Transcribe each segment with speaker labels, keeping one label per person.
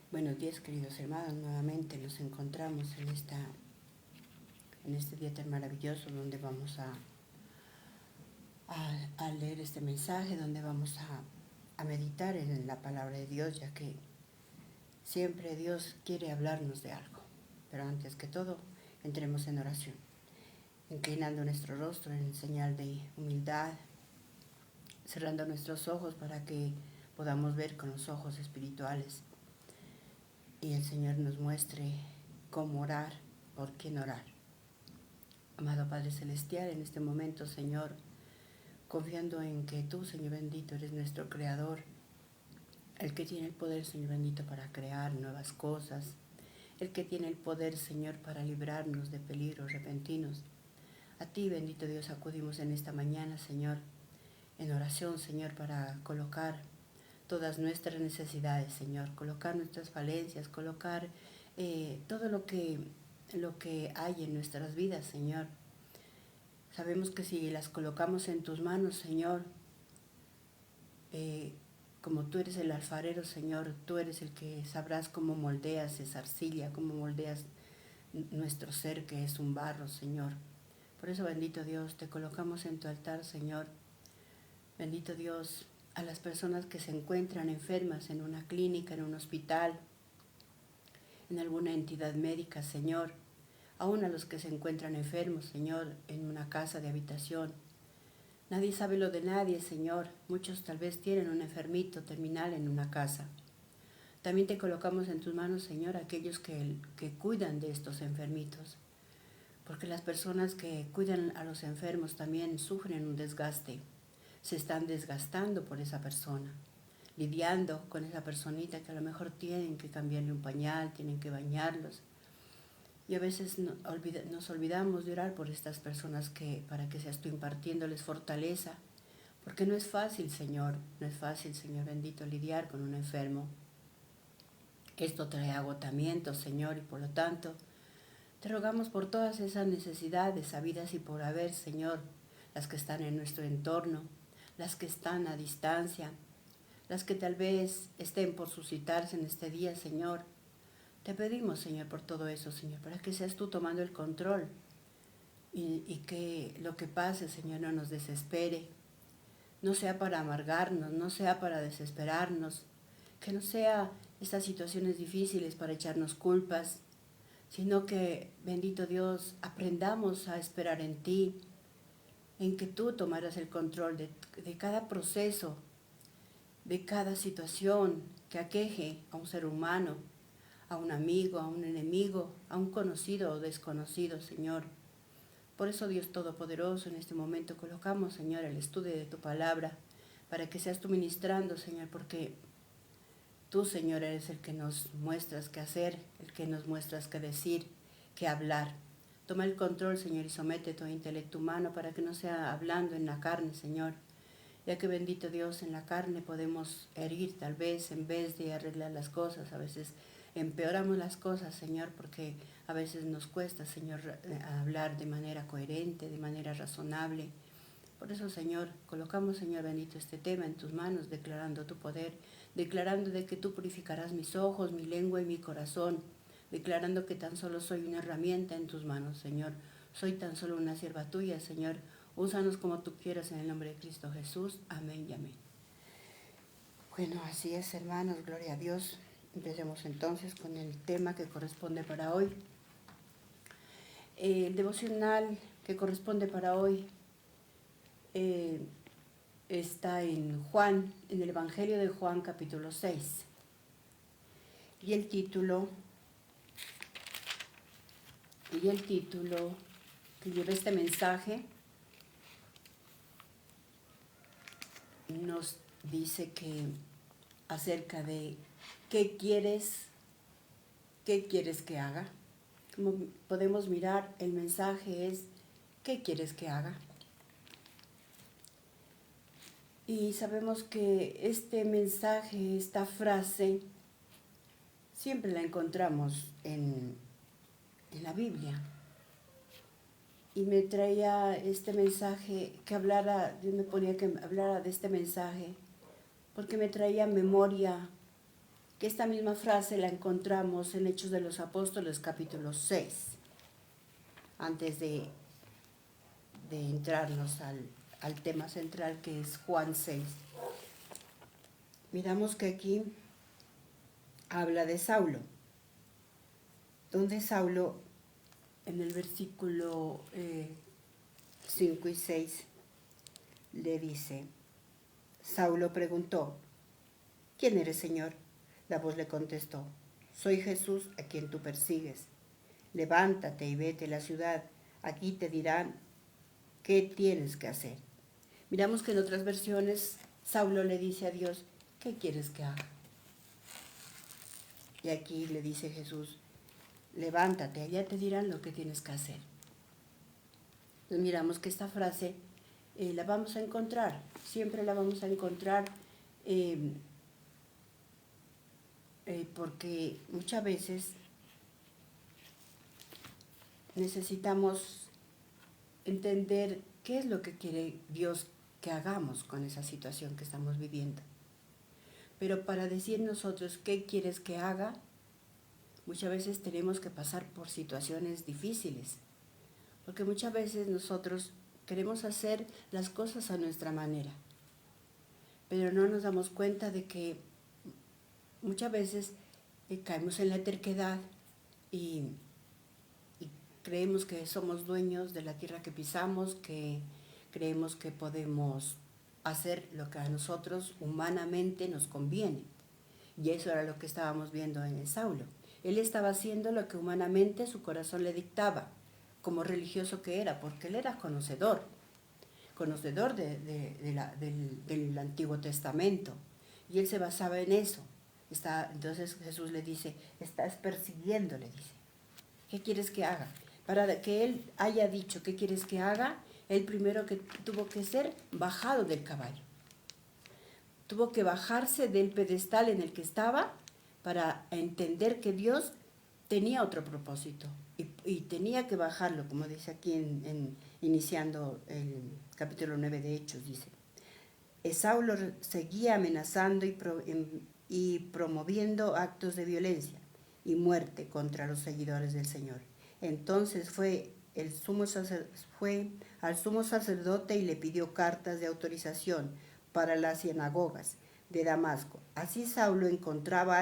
Speaker 1: Buenos días, queridos hermanos. Nuevamente nos encontramos en este día tan maravilloso donde vamos a leer este mensaje, donde vamos a meditar en la palabra de Dios, ya que siempre Dios quiere hablarnos de algo. Pero antes que todo, entremos en oración, inclinando nuestro rostro en señal de humildad, cerrando nuestros ojos para que podamos ver con los ojos espirituales y el Señor nos muestre cómo orar, por quién orar. Amado Padre Celestial, en este momento, Señor, confiando en que tú, Señor bendito, eres nuestro Creador, el que tiene el poder, Señor bendito, para crear nuevas cosas, el que tiene el poder, Señor, para librarnos de peligros repentinos. A ti, bendito Dios, acudimos en esta mañana, Señor, en oración, Señor, para colocar todas nuestras necesidades, Señor, colocar nuestras falencias, colocar todo lo que hay en nuestras vidas, Señor. Sabemos que si las colocamos en tus manos, Señor, como tú eres el alfarero, Señor, tú eres el que sabrás cómo moldeas esa arcilla, cómo moldeas nuestro ser que es un barro, Señor. Por eso, bendito Dios, te colocamos en tu altar, Señor. Bendito Dios, a las personas que se encuentran enfermas en una clínica, en un hospital, en alguna entidad médica, Señor. Aún a los que se encuentran enfermos, Señor, en una casa de habitación. Nadie sabe lo de nadie, Señor. Muchos tal vez tienen un enfermito terminal en una casa. También te colocamos en tus manos, Señor, aquellos que cuidan de estos enfermitos. Porque las personas que cuidan a los enfermos también sufren un desgaste. Se están desgastando por esa persona, lidiando con esa personita que a lo mejor tienen que cambiarle un pañal, tienen que bañarlos. Y a veces nos olvidamos de orar por estas personas para que seas tú impartiéndoles fortaleza. Porque no es fácil, Señor, no es fácil, Señor bendito, lidiar con un enfermo. Esto trae agotamiento, Señor, y por lo tanto, te rogamos por todas esas necesidades habidas y por haber, Señor, las que están en nuestro entorno, las que están a distancia, las que tal vez estén por suscitarse en este día, Señor. Te pedimos, Señor, por todo eso, Señor, para que seas tú tomando el control y que lo que pase, Señor, no nos desespere, no sea para amargarnos, no sea para desesperarnos, que no sea estas situaciones difíciles para echarnos culpas, sino que, bendito Dios, aprendamos a esperar en ti, en que tú tomaras el control de cada proceso, de cada situación que aqueje a un ser humano, a un amigo, a un enemigo, a un conocido o desconocido, Señor. Por eso, Dios Todopoderoso, en este momento colocamos, Señor, el estudio de tu palabra, para que seas tú ministrando, Señor, porque tú, Señor, eres el que nos muestras qué hacer, el que nos muestras qué decir, qué hablar. Toma el control, Señor, y somete tu intelecto humano para que no sea hablando en la carne, Señor, ya que bendito Dios, en la carne podemos herir tal vez en vez de arreglar las cosas. A veces empeoramos las cosas, Señor, porque a veces nos cuesta, Señor, hablar de manera coherente, de manera razonable. Por eso, Señor, colocamos, Señor bendito, este tema en tus manos, declarando tu poder, declarando de que tú purificarás mis ojos, mi lengua y mi corazón, declarando que tan solo soy una herramienta en tus manos, Señor. Soy tan solo una sierva tuya, Señor. Úsanos como tú quieras en el nombre de Cristo Jesús. Amén y amén. Bueno, así es, hermanos, gloria a Dios. Empecemos entonces con el tema que corresponde para hoy. El devocional que corresponde para hoy está en Juan, en el Evangelio de Juan, capítulo 6. Y el título que lleva este mensaje nos dice que acerca de qué quieres que haga. Como podemos mirar, el mensaje es ¿qué quieres que haga? Y sabemos que este mensaje, esta frase, siempre la encontramos en la Biblia. Y me traía este mensaje, Dios me ponía que hablara de este mensaje, porque me traía memoria que esta misma frase la encontramos en Hechos de los Apóstoles capítulo 6, antes de entrarnos al tema central que es Juan 6. Miramos que aquí habla de Saulo, donde Saulo en el versículo 5 y 6 le dice, Saulo preguntó, ¿quién eres, Señor? La voz le contestó, soy Jesús a quien tú persigues. Levántate y vete a la ciudad, aquí te dirán qué tienes que hacer. Miramos que en otras versiones Saulo le dice a Dios, ¿qué quieres que haga? Y aquí le dice Jesús, levántate, allá te dirán lo que tienes que hacer. Entonces miramos que esta frase la vamos a encontrar, siempre la vamos a encontrar porque muchas veces necesitamos entender qué es lo que quiere Dios que hagamos con esa situación que estamos viviendo. Pero para decir nosotros qué quieres que haga, muchas veces tenemos que pasar por situaciones difíciles, porque muchas veces nosotros queremos hacer las cosas a nuestra manera, pero no nos damos cuenta de que muchas veces caemos en la terquedad y creemos que somos dueños de la tierra que pisamos, que creemos que podemos hacer lo que a nosotros humanamente nos conviene. Y eso era lo que estábamos viendo en el Saulo. Él estaba haciendo lo que humanamente su corazón le dictaba, como religioso que era, porque él era conocedor del Antiguo Testamento. Y él se basaba en eso. Entonces Jesús le dice, estás persiguiendo, le dice. ¿Qué quieres que haga? Para que él haya dicho qué quieres que haga, él primero que tuvo que ser bajado del caballo. Tuvo que bajarse del pedestal en el que estaba para entender que Dios tenía otro propósito y tenía que bajarlo, como dice aquí iniciando el capítulo 9 de Hechos, dice. Saulo seguía amenazando y promoviendo actos de violencia y muerte contra los seguidores del Señor. Entonces fue al sumo sacerdote y le pidió cartas de autorización para las sinagogas de Damasco. Así Saulo encontraba a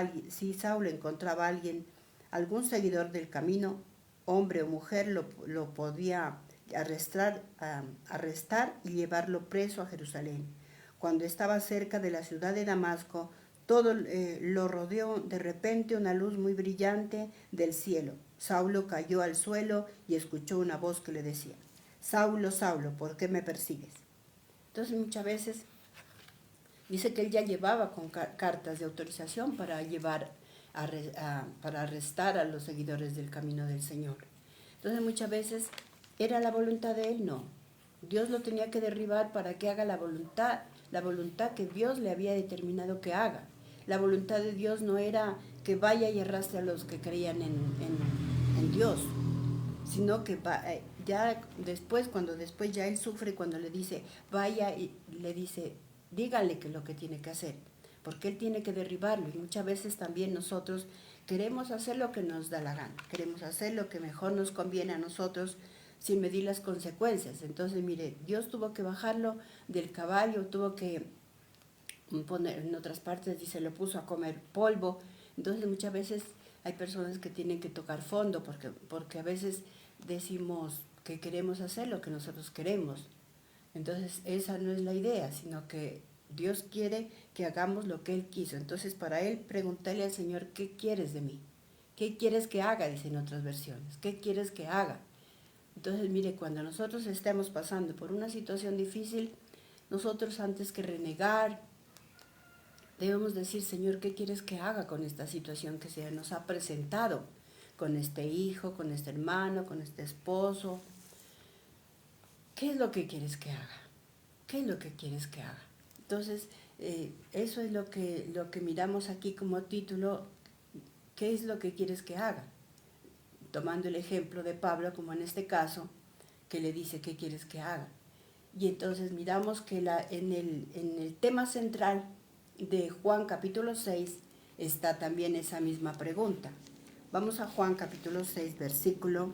Speaker 1: alguien, algún seguidor del camino, hombre o mujer, lo podía arrestar y llevarlo preso a Jerusalén. Cuando estaba cerca de la ciudad de Damasco, todo lo rodeó de repente una luz muy brillante del cielo. Saulo cayó al suelo y escuchó una voz que le decía, Saulo, Saulo, ¿por qué me persigues? Entonces muchas veces dice que él ya llevaba con cartas de autorización para para arrestar a los seguidores del camino del Señor. Entonces muchas veces era la voluntad de él, no. Dios lo tenía que derribar para que haga la voluntad que Dios le había determinado que haga. La voluntad de Dios no era que vaya y arrastre a los que creían en Dios, sino que ya después, cuando después ya él sufre, cuando le dice, vaya y le dice, dígale que lo que tiene que hacer, porque él tiene que derribarlo. Y muchas veces también nosotros queremos hacer lo que nos da la gana, queremos hacer lo que mejor nos conviene a nosotros sin medir las consecuencias. Entonces, mire, Dios tuvo que bajarlo del caballo, tuvo que poner, en otras partes dice, lo puso a comer polvo. Entonces muchas veces hay personas que tienen que tocar fondo porque a veces decimos que queremos hacer lo que nosotros queremos. Entonces esa no es la idea, sino que Dios quiere que hagamos lo que Él quiso. Entonces para Él preguntarle al Señor, ¿qué quieres de mí? ¿Qué quieres que haga? Dicen otras versiones. ¿Qué quieres que haga? Entonces mire, cuando nosotros estemos pasando por una situación difícil, nosotros antes que renegar, debemos decir, Señor, ¿qué quieres que haga con esta situación que se nos ha presentado? Con este hijo, con este hermano, con este esposo. ¿Qué es lo que quieres que haga? ¿Qué es lo que quieres que haga? Entonces, eso es lo que miramos aquí como título, ¿qué es lo que quieres que haga? Tomando el ejemplo de Pablo, como en este caso, que le dice, ¿qué quieres que haga? Y entonces miramos que en el tema central de Juan capítulo 6 está también esa misma pregunta. Vamos a Juan capítulo 6, versículo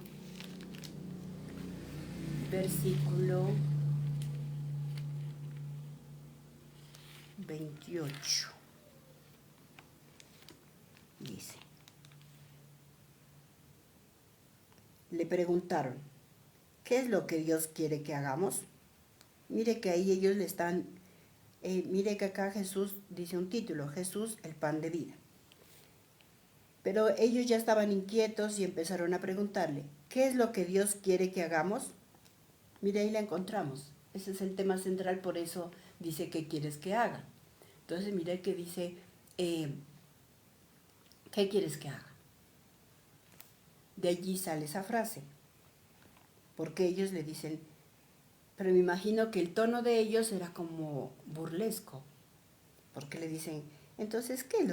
Speaker 1: 28. Dice, le preguntaron, ¿qué es lo que Dios quiere que hagamos? Mire que ahí ellos le están, mire que acá Jesús dice un título, Jesús, el pan de vida. Pero ellos ya estaban inquietos y empezaron a preguntarle, ¿qué es lo que Dios quiere que hagamos? Mire, ahí la encontramos. Ese es el tema central, por eso dice, ¿qué quieres que haga? Entonces, mire que dice, ¿qué quieres que haga? De allí sale esa frase, porque ellos le dicen, pero me imagino que el tono de ellos era como burlesco, porque le dicen, entonces, ¿qué es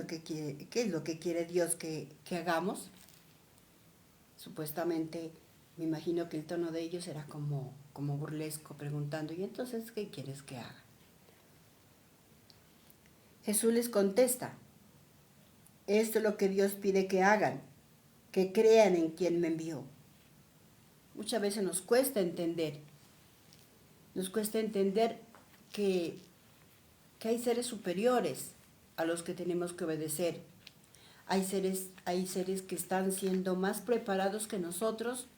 Speaker 1: lo que quiere Dios que hagamos? Supuestamente, me imagino que el tono de ellos era como burlesco, preguntando, ¿y entonces qué quieres que haga? Jesús les contesta, esto es lo que Dios pide que hagan, que crean en quien me envió. Muchas veces nos cuesta entender que hay seres superiores a los que tenemos que obedecer. Hay seres que están siendo más preparados que nosotros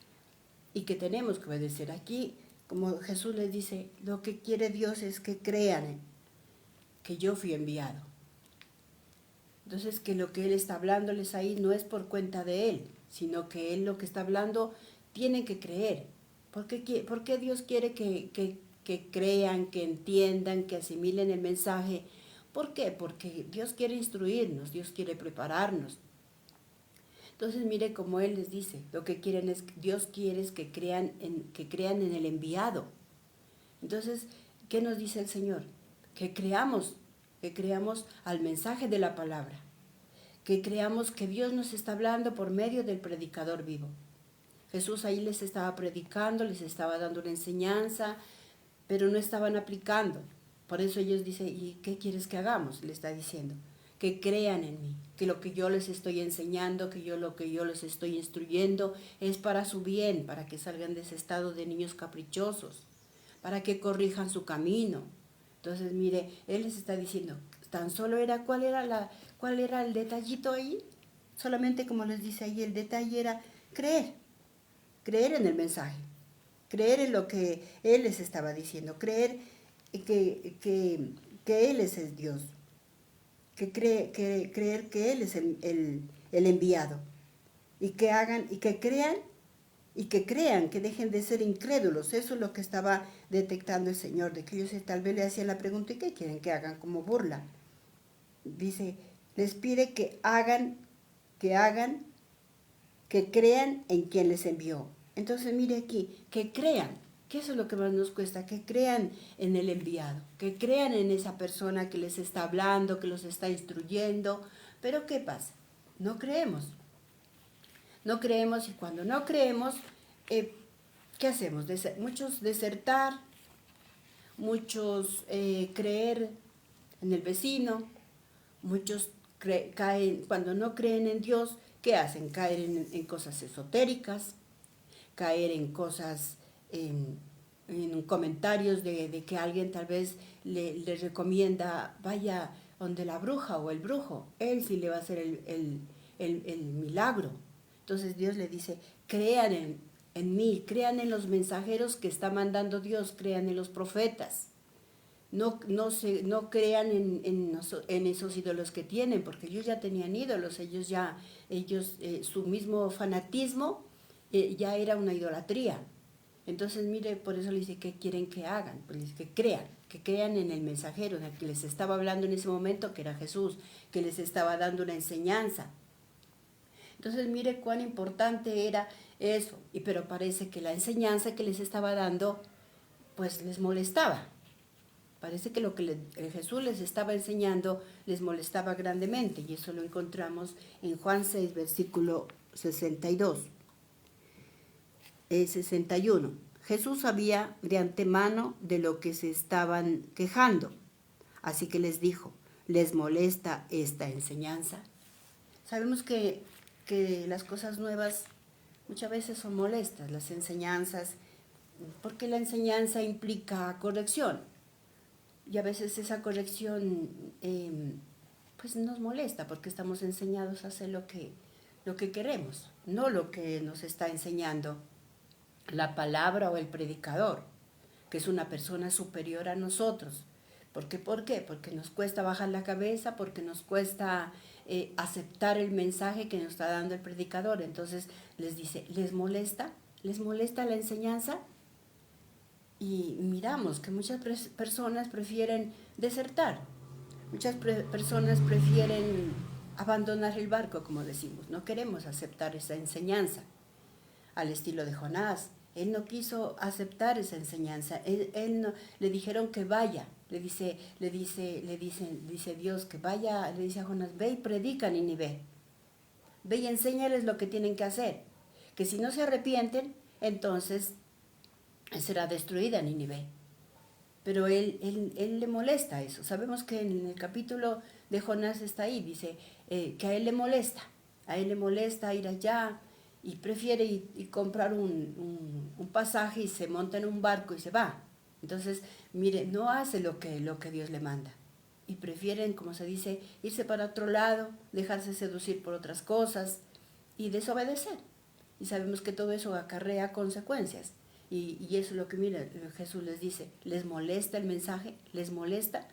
Speaker 1: y que tenemos que obedecer. Aquí, como Jesús les dice, lo que quiere Dios es que crean que yo fui enviado. Entonces, que lo que Él está hablándoles ahí no es por cuenta de Él, sino que Él lo que está hablando tienen que creer. ¿Por qué Dios quiere que crean, que entiendan, que asimilen el mensaje? ¿Por qué? Porque Dios quiere instruirnos, Dios quiere prepararnos. Entonces, mire como Él les dice, lo que Dios quiere es que crean en el enviado. Entonces, ¿qué nos dice el Señor? Que creamos al mensaje de la palabra, que creamos que Dios nos está hablando por medio del predicador vivo. Jesús ahí les estaba predicando, les estaba dando una enseñanza, pero no estaban aplicando. Por eso ellos dicen, ¿y qué quieres que hagamos? Le está diciendo, que crean en mí, que lo que yo les estoy enseñando, lo que yo les estoy instruyendo es para su bien, para que salgan de ese estado de niños caprichosos, para que corrijan su camino. Entonces, mire, Él les está diciendo, tan solo era, ¿cuál era el detallito ahí? Solamente como les dice ahí, el detalle era creer en el mensaje, creer en lo que Él les estaba diciendo, creer que Él es el Dios, creer que Él es el enviado, y que hagan, y que crean, que dejen de ser incrédulos. Eso es lo que estaba detectando el Señor, de que ellos tal vez le hacían la pregunta, ¿y qué quieren que hagan? Como burla. Dice, les pide que crean en quien les envió. Entonces mire aquí, que crean, que eso es lo que más nos cuesta, que crean en el enviado, que crean en esa persona que les está hablando, que los está instruyendo. Pero ¿qué pasa? No creemos, y cuando no creemos, ¿qué hacemos? Muchos desertar, muchos creer en el vecino, muchos caen, cuando no creen en Dios, ¿qué hacen? Caer en cosas esotéricas, caer en cosas, en comentarios de que alguien tal vez le recomienda, vaya donde la bruja o el brujo, él sí le va a hacer el milagro. Entonces Dios le dice, crean en mí, crean en los mensajeros que está mandando Dios, crean en los profetas. No crean en esos ídolos que tienen, porque ellos ya tenían ídolos, su mismo fanatismo ya era una idolatría. Entonces, mire, por eso le dice, ¿qué quieren que hagan? Pues le dice que crean en el mensajero, en el que les estaba hablando en ese momento, que era Jesús, que les estaba dando una enseñanza. Entonces, mire cuán importante era eso, pero parece que la enseñanza que les estaba dando, pues les molestaba. Parece que lo que Jesús les estaba enseñando les molestaba grandemente, y eso lo encontramos en Juan 6, versículo 62. 61. Jesús sabía de antemano de lo que se estaban quejando, así que les dijo, ¿les molesta esta enseñanza? Sabemos que las cosas nuevas muchas veces son molestas, las enseñanzas, porque la enseñanza implica corrección. Y a veces esa corrección pues nos molesta porque estamos enseñados a hacer lo que queremos, no lo que nos está enseñando la palabra o el predicador, que es una persona superior a nosotros. ¿Por qué? Porque nos cuesta bajar la cabeza, porque nos cuesta aceptar el mensaje que nos está dando el predicador. Entonces les dice, ¿les molesta? ¿Les molesta la enseñanza? Y miramos que muchas personas prefieren desertar, muchas personas prefieren abandonar el barco, como decimos. No queremos aceptar esa enseñanza, al estilo de Jonás. Él no quiso aceptar esa enseñanza. Él no, le dijeron que vaya. Dice Dios que vaya, le dice a Jonás, ve y predica a Nínive. Ve y enséñales lo que tienen que hacer. Que si no se arrepienten, entonces será destruida Nínive. Pero él le molesta eso. Sabemos que en el capítulo de Jonás está ahí, dice que a él le molesta. A él le molesta ir allá y prefiere y comprar un pasaje y se monta en un barco y se va. Entonces, mire, no hace lo que Dios le manda. Y prefieren, como se dice, irse para otro lado, dejarse seducir por otras cosas y desobedecer. Y sabemos que todo eso acarrea consecuencias. Y eso es lo que, mira, Jesús les dice, ¿les molesta el mensaje? ¿Les molesta?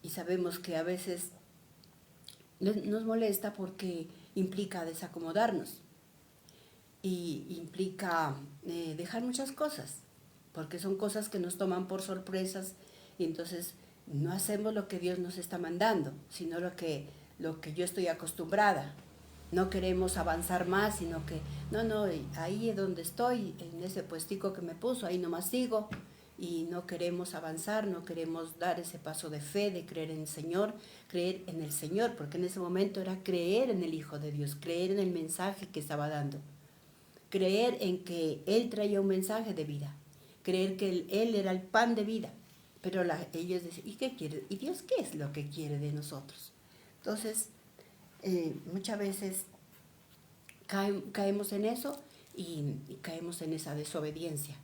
Speaker 1: Y sabemos que a veces nos molesta porque implica desacomodarnos y implica dejar muchas cosas, porque son cosas que nos toman por sorpresas y entonces no hacemos lo que Dios nos está mandando, sino lo que yo estoy acostumbrada. No queremos avanzar más, sino que, no, ahí es donde estoy, en ese puestico que me puso, ahí nomás sigo, y no queremos avanzar, no queremos dar ese paso de fe, de creer en el Señor, porque en ese momento era creer en el Hijo de Dios, creer en el mensaje que estaba dando, creer en que Él traía un mensaje de vida, creer que Él era el pan de vida. Pero ellos decían, ¿y qué quiere? ¿Y Dios qué es lo que quiere de nosotros? Entonces, muchas veces caemos en eso y caemos en esa desobediencia.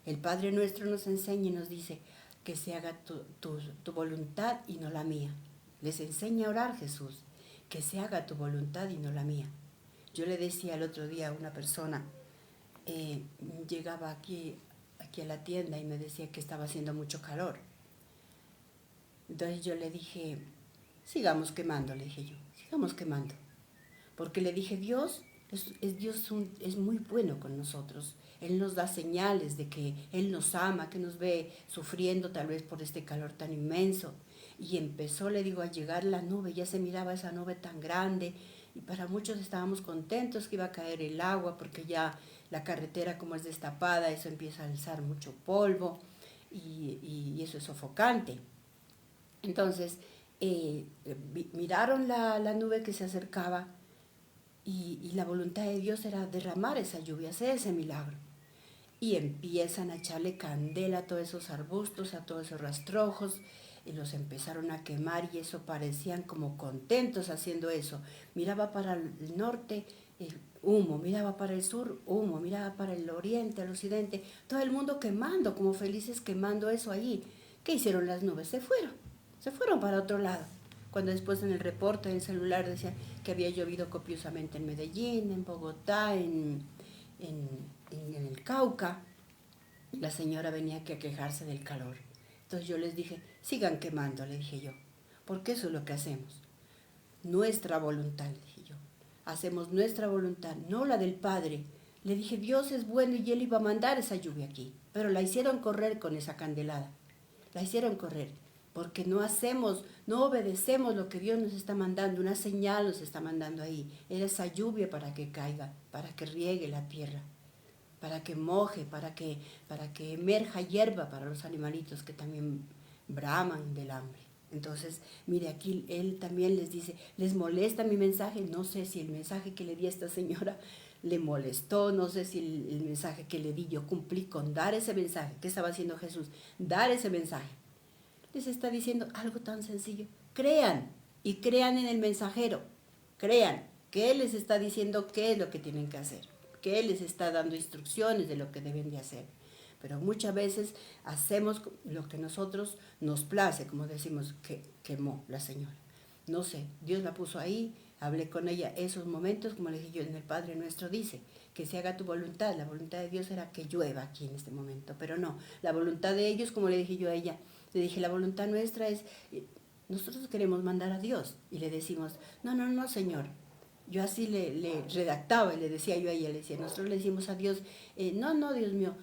Speaker 1: El Padre Nuestro nos enseña y nos dice que se haga tu voluntad y no la mía. Les enseña a orar Jesús, que se haga tu voluntad y no la mía. Yo le decía el otro día a una persona, llegaba aquí a la tienda y me decía que estaba haciendo mucho calor. Entonces yo le dije, sigamos quemando, le dije yo, sigamos quemando. Porque le dije, Dios es muy bueno con nosotros. Él nos da señales de que Él nos ama, que nos ve sufriendo tal vez por este calor tan inmenso. Y empezó, le digo, a llegar la nube, ya se miraba esa nube tan grande. Y para muchos estábamos contentos que iba a caer el agua, porque ya la carretera como es destapada, eso empieza a alzar mucho polvo y eso es sofocante. Entonces, miraron la nube que se acercaba y la voluntad de Dios era derramar esa lluvia, hacer ese milagro. Y empiezan a echarle candela a todos esos arbustos, a todos esos rastrojos, y los empezaron a quemar y eso parecían como contentos haciendo eso. Miraba para el norte, humo, miraba para el sur, humo, miraba para el oriente, el occidente, todo el mundo quemando, como felices quemando eso allí. ¿Qué hicieron las nubes? Se fueron para otro lado. Cuando después en el reporte del celular decían que había llovido copiosamente en Medellín, en Bogotá, en el Cauca, la señora venía aquí a quejarse del calor. Entonces yo les dije, sigan quemando, le dije yo, porque eso es lo que hacemos. Nuestra voluntad, le dije yo. Hacemos nuestra voluntad, no la del Padre. Le dije, Dios es bueno y Él iba a mandar esa lluvia aquí. Pero la hicieron correr con esa candelada. La hicieron correr. Porque no obedecemos lo que Dios nos está mandando. Una señal nos está mandando ahí. Era esa lluvia para que caiga, para que riegue la tierra, para que moje, para que emerja hierba para los animalitos que también braman del hambre. Entonces, mire, aquí él también les dice, ¿les molesta mi mensaje? No sé si el mensaje que le di a esta señora le molestó, no sé si el mensaje que le di yo cumplí con dar ese mensaje. ¿Qué estaba haciendo Jesús? Dar ese mensaje. Les está diciendo algo tan sencillo. Crean y crean en el mensajero. Crean. que Él les está diciendo qué es lo que tienen que hacer, que Él les está dando instrucciones de lo que deben de hacer. Pero muchas veces hacemos lo que nosotros nos place, como decimos, que quemó la señora. No sé, Dios la puso ahí, hablé con ella esos momentos, como le dije yo en el Padre Nuestro, dice, que se haga tu voluntad. La voluntad de Dios era que llueva aquí en este momento, pero no, la voluntad de ellos, como le dije yo a ella, le dije, la voluntad nuestra es, nosotros queremos mandar a Dios, y le decimos, no, no, no, Señor. Yo así le redactaba y le decía yo a ella, le decía, nosotros le decimos a Dios, no, no, Dios mío,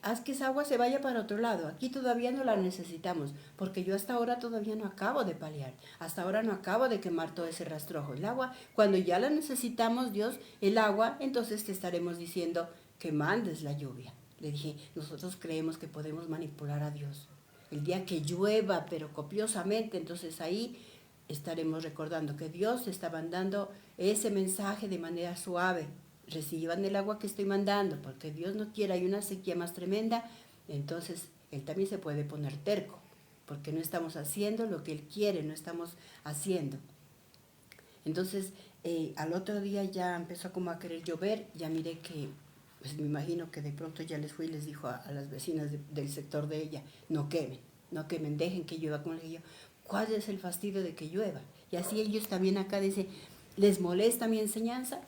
Speaker 1: haz que esa agua se vaya para otro lado, aquí todavía no la necesitamos, porque yo hasta ahora todavía no acabo de paliar, hasta ahora no acabo de quemar todo ese rastrojo. El agua, cuando ya la necesitamos, Dios, el agua, entonces te estaremos diciendo que mandes la lluvia. Le dije, nosotros creemos que podemos manipular a Dios. El día que llueva, pero copiosamente, entonces ahí estaremos recordando que Dios está mandando ese mensaje de manera suave. Reciban el agua que estoy mandando, porque Dios no quiere, hay una sequía más tremenda, entonces Él también se puede poner terco, porque no estamos haciendo lo que Él quiere, no estamos haciendo. Entonces, al otro día ya empezó como a querer llover, ya miré que, pues me imagino que de pronto ya les fui y les dijo a las vecinas del sector de ella, no quemen, dejen que llueva, como le dije yo, ¿cuál es el fastidio de que llueva? Y así ellos también acá dicen, ¿les molesta mi enseñanza?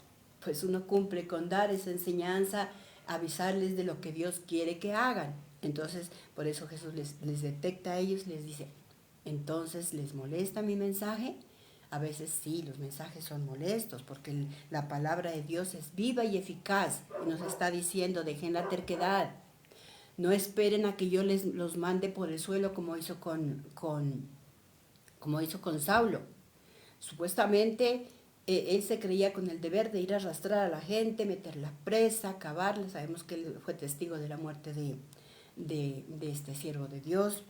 Speaker 1: Pues uno cumple con dar esa enseñanza, avisarles de lo que Dios quiere que hagan. Entonces, por eso Jesús les detecta a ellos, les dice, entonces, ¿les molesta mi mensaje? A veces sí, los mensajes son molestos, porque la palabra de Dios es viva y eficaz. Y nos está diciendo, dejen la terquedad. No esperen a que yo los mande por el suelo como hizo como hizo con Saulo. Supuestamente él se creía con el deber de ir a arrastrar a la gente, meterla presa, acabarla. Sabemos que él fue testigo de la muerte de este siervo de Dios,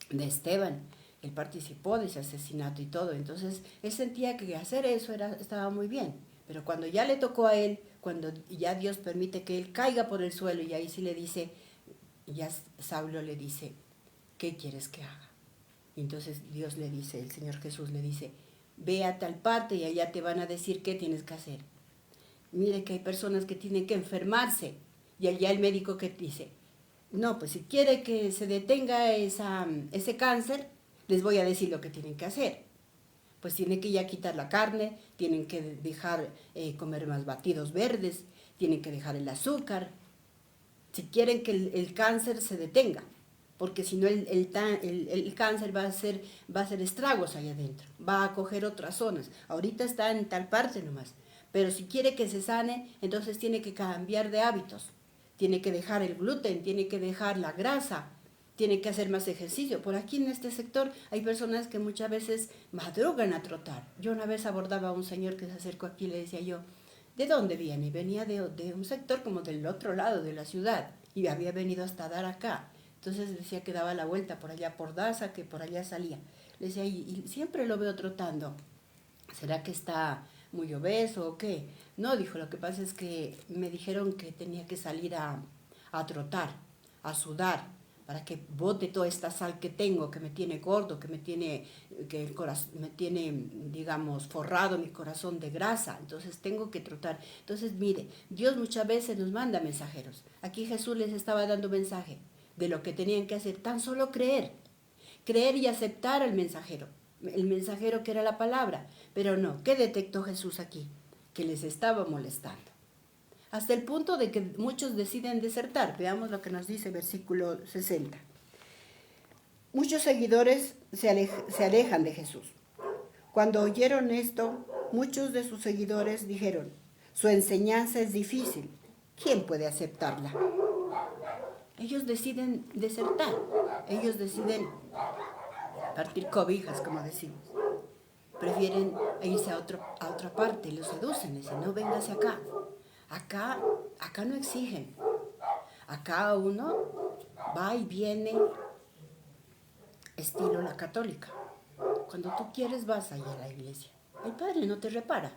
Speaker 1: de Esteban. Él participó de ese asesinato y todo. Entonces él sentía que hacer eso estaba muy bien. Pero cuando ya le tocó a él, cuando ya Dios permite que él caiga por el suelo, y ahí sí le dice, ya Saulo le dice, ¿qué quieres que haga? Y entonces Dios le dice, el Señor Jesús le dice, ve a tal parte y allá te van a decir qué tienes que hacer. Mire que hay personas que tienen que enfermarse y allá el médico que dice, no, pues si quiere que se detenga ese cáncer, les voy a decir lo que tienen que hacer. Pues tienen que ya quitar la carne, tienen que dejar comer más batidos verdes, tienen que dejar el azúcar, si quieren que el cáncer se detenga, porque si no el cáncer va a hacer estragos allá adentro, va a coger otras zonas. Ahorita está en tal parte nomás, pero si quiere que se sane, entonces tiene que cambiar de hábitos, tiene que dejar el gluten, tiene que dejar la grasa, tiene que hacer más ejercicio. Por aquí en este sector hay personas que muchas veces madrugan a trotar. Yo una vez abordaba a un señor que se acercó aquí y le decía yo, ¿de dónde viene? Venía de un sector como del otro lado de la ciudad y había venido hasta dar acá. Entonces decía que daba la vuelta por allá por Daza, que por allá salía. Le decía, y siempre lo veo trotando. ¿Será que está muy obeso o qué? No, dijo, lo que pasa es que me dijeron que tenía que salir a trotar, a sudar, para que bote toda esta sal que tengo, que me tiene gordo, que me tiene, digamos, forrado mi corazón de grasa. Entonces tengo que trotar. Entonces, mire, Dios muchas veces nos manda mensajeros. Aquí Jesús les estaba dando mensaje de lo que tenían que hacer, tan solo creer y aceptar al mensajero, el mensajero que era la palabra. Pero no, ¿qué detectó Jesús aquí? Que les estaba molestando. Hasta el punto de que muchos deciden desertar. Veamos lo que nos dice versículo 60. Muchos seguidores se alejan de Jesús. Cuando oyeron esto, muchos de sus seguidores dijeron, su enseñanza es difícil, ¿quién puede aceptarla? Ellos deciden desertar, ellos deciden partir cobijas, como decimos. Prefieren irse a otra parte, los seducen, dicen, no, véngase acá. Acá no exigen. Acá uno va y viene estilo la católica. Cuando tú quieres vas allá a la iglesia. El padre no te repara.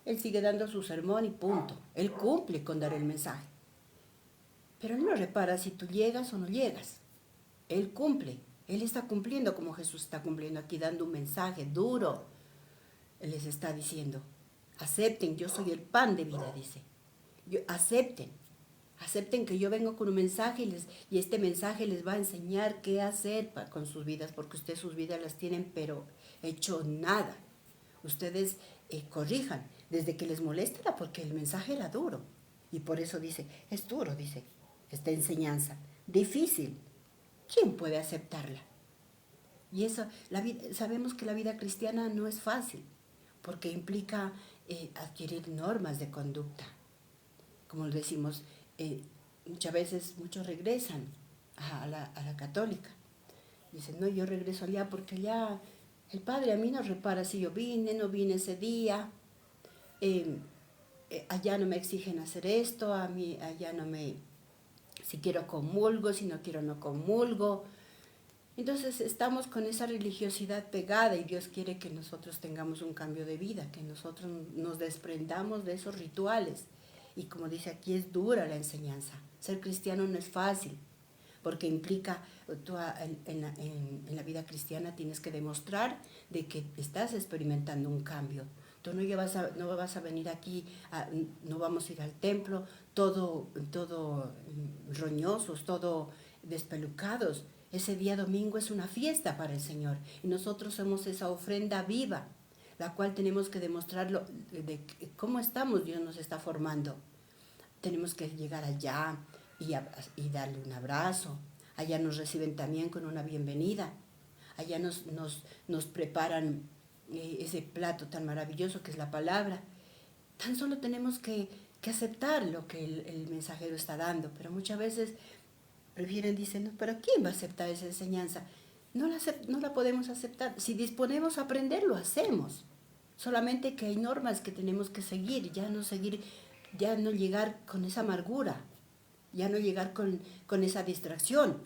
Speaker 1: Él sigue dando su sermón y punto. Él cumple con dar el mensaje. Pero él no repara si tú llegas o no llegas. Él cumple. Él está cumpliendo como Jesús está cumpliendo aquí, dando un mensaje duro. Él les está diciendo, acepten, yo soy el pan de vida, dice. Acepten que yo vengo con un mensaje y este mensaje les va a enseñar qué hacer con sus vidas, porque ustedes sus vidas las tienen, pero hecho nada. Ustedes corrijan, desde que les molesta, porque el mensaje era duro. Y por eso dice, es duro, dice, esta enseñanza, difícil. ¿Quién puede aceptarla? Y eso, sabemos que la vida cristiana no es fácil, porque implica adquirir normas de conducta. Como decimos, muchas veces muchos regresan a la católica. Dicen, no, yo regreso allá porque allá el padre a mí no repara si yo no vine ese día. Allá no me exigen hacer esto, a mí allá no me, si quiero comulgo, si no quiero no comulgo. Entonces estamos con esa religiosidad pegada y Dios quiere que nosotros tengamos un cambio de vida, que nosotros nos desprendamos de esos rituales. Y como dice aquí, es dura la enseñanza. Ser cristiano no es fácil, porque implica, tú en la vida cristiana tienes que demostrar de que estás experimentando un cambio. Tú no vas a venir aquí, no vamos a ir al templo, todo roñosos, todo despelucados. Ese día domingo es una fiesta para el Señor y nosotros somos esa ofrenda viva, la cual tenemos que demostrarlo de cómo estamos, Dios nos está formando. Tenemos que llegar allá y darle un abrazo. Allá nos reciben también con una bienvenida. Allá nos preparan ese plato tan maravilloso que es la palabra. Tan solo tenemos que aceptar lo que el mensajero está dando, pero muchas veces prefieren, dicen, no, pero ¿quién va a aceptar esa enseñanza? No la podemos aceptar. Si disponemos a aprender, lo hacemos. Solamente que hay normas que tenemos que seguir, ya no llegar con esa amargura, ya no llegar con esa distracción,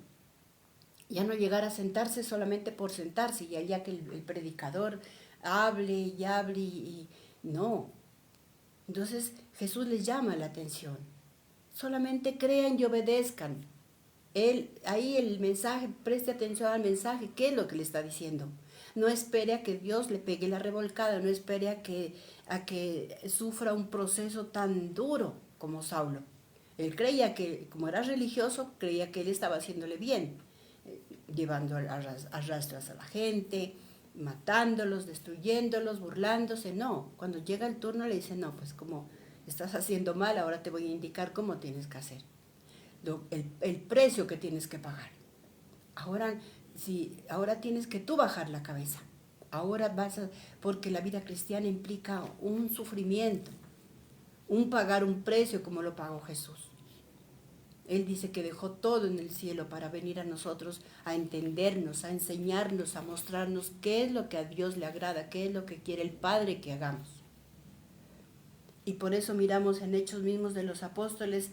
Speaker 1: ya no llegar a sentarse solamente por sentarse y allá que el predicador hable y no. Entonces Jesús les llama la atención. Solamente crean y obedezcan. Ahí el mensaje, preste atención al mensaje, ¿qué es lo que le está diciendo? No espere a que Dios le pegue la revolcada, no espere a que sufra un proceso tan duro como Saulo. Él creía que, como era religioso, creía que él estaba haciéndole bien, llevando a rastras a la gente, matándolos, destruyéndolos, burlándose. No, cuando llega el turno le dice, no, pues como estás haciendo mal, ahora te voy a indicar cómo tienes que hacer. El precio que tienes que pagar. Ahora tienes que tú bajar la cabeza. Ahora porque la vida cristiana implica un sufrimiento, un pagar un precio como lo pagó Jesús. Él dice que dejó todo en el cielo para venir a nosotros a entendernos, a enseñarnos, a mostrarnos qué es lo que a Dios le agrada, qué es lo que quiere el Padre que hagamos. Y por eso miramos en Hechos mismos de los Apóstoles,